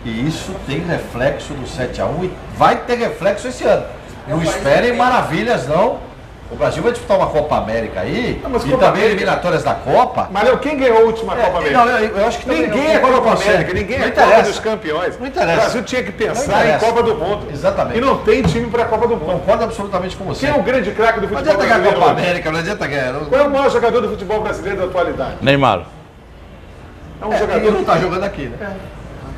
que isso tem reflexo do 7-1 e vai ter reflexo esse ano. Não esperem maravilhas, não. O Brasil vai disputar uma Copa América aí, não, mas e Copa também América... eliminatórias da Copa. Mas quem ganhou a última Copa América? Não, eu acho que ninguém é Copa América, ninguém é Copa dos Campeões. Não interessa. O Brasil tinha que pensar em Copa do Mundo. Exatamente. E não tem time para a Copa do Mundo. Concordo absolutamente com você. Quem é o grande craque do Não futebol adianta ganhar a brasileiro? Copa América, não adianta ganhar. Qual é o maior jogador do futebol brasileiro da atualidade? Neymar. É um jogador que não está jogando aqui, né?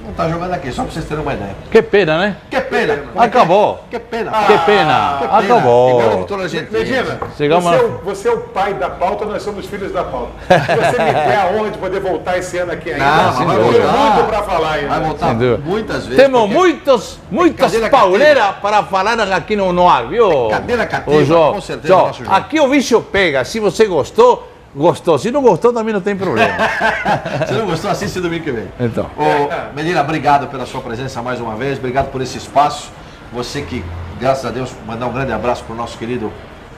Não está jogando aqui, só para vocês terem uma ideia. Que pena, né? Que pena. Acabou. Que pena. Que pena. Acabou. Igual o doutor Argentina. Medina, Chegamos você é o pai da pauta, nós somos filhos da pauta. Se você me der a honra de poder voltar esse ano aqui ainda, Não, eu vai tenho voltar. muito para falar ainda. Vai voltar Sem dúvida. muitas vezes. Temos porque muitas cadeira pauleiras para falar aqui no ar, viu? Cadeira cativa, Ô, João, com certeza, João, nosso João. aqui o bicho pega. Se você gostou, gostou. Se não gostou, também não tem problema. Se não gostou, assiste domingo que vem. Então. Ô, Medina, obrigado pela sua presença mais uma vez. Obrigado por esse espaço. Você que, graças a Deus, mandar um grande abraço para o nosso querido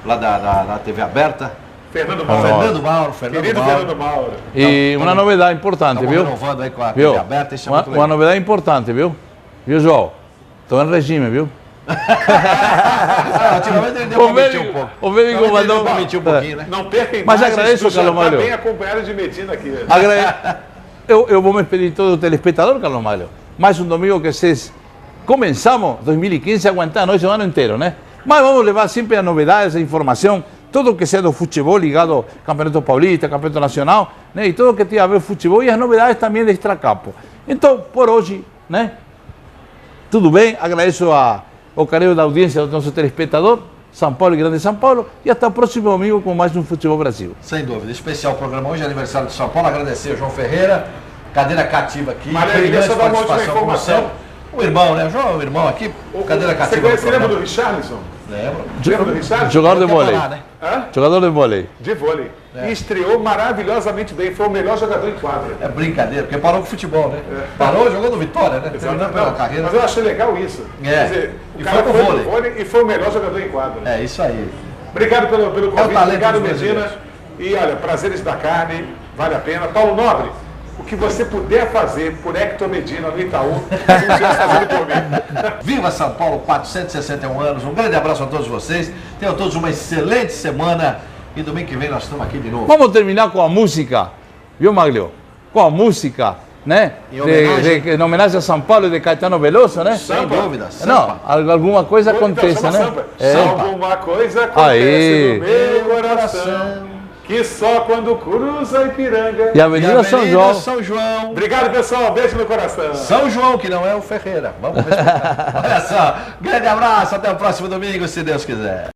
lá da TV Aberta. Fernando Mauro. Querido Fernando Mauro. E uma novidade importante, Estamos viu? renovando aí com a Viu? TV Aberta. Isso é Uma, muito legal. uma novidade importante, viu? Viu, João? Estou em regime, viu? Ultimamente ele deu para mentir um pouco. O médico Ultimamente ele mandou... deu para mentir um pouquinho, né? Não perca Mas imagens agradeço, do jantar Carlos Mário. bem acompanhado de Medina aqui. Eu vou me despedir de todo o telespectador, Carlos Mário. Mais um domingo que vocês começamos 2015 a aguentar nós o ano inteiro, né? Mas vamos levar sempre as novidades, a informação, tudo que seja do futebol ligado ao Campeonato Paulista, Campeonato Nacional, né? E tudo que tenha a ver com futebol e as novidades também de extracampo. Então, por hoje, né? Tudo bem, agradeço o carinho da audiência do nosso telespectador, São Paulo e Grande São Paulo, e até o próximo domingo com mais um Futebol Brasil. Sem dúvida. Especial programa hoje, aniversário de São Paulo. Agradecer ao João Ferreira, cadeira cativa aqui. Maria, deixa eu dar uma última informação. O irmão, né? O João é o irmão aqui, cadeira cativa. Você lembra do Richarlison? Lembro. Lembra do Richarlison? Jogador de vôlei. Né? Hã? Jogador de vôlei. De vôlei. E estreou maravilhosamente bem. Foi o melhor jogador em quadra. É brincadeira, porque parou com o futebol, né? Parou, jogou no Vitória, né? Terminando pela carreira. Mas eu achei legal isso. Quer dizer, E o cara foi pro foi vôlei. pro vôlei e foi o melhor jogador em quadra. É isso aí. Obrigado pelo convite, talento obrigado dos Medina. brasileiros. E olha, prazeres da carne, vale a pena. Paulo Nobre, o que você puder fazer por Hector Medina no Itaú, você vai fazer por mim. Viva São Paulo, 461 anos. Um grande abraço a todos vocês. Tenham todos uma excelente semana. E domingo que vem nós estamos aqui de novo. Vamos terminar com a música, viu, Maglio? Com a música, né? Em homenagem a São Paulo de Caetano Veloso, né? Sem dúvida. Não, alguma coisa aconteça, Então, né? Samba. Alguma coisa acontece Aí. no meu coração, que só quando cruza Ipiranga. E a Avenida São João. São João. Obrigado, pessoal. Beijo no coração. São João, que não é o Ferreira. Vamos respeitar. Olha só. Grande abraço. Até o próximo domingo, se Deus quiser.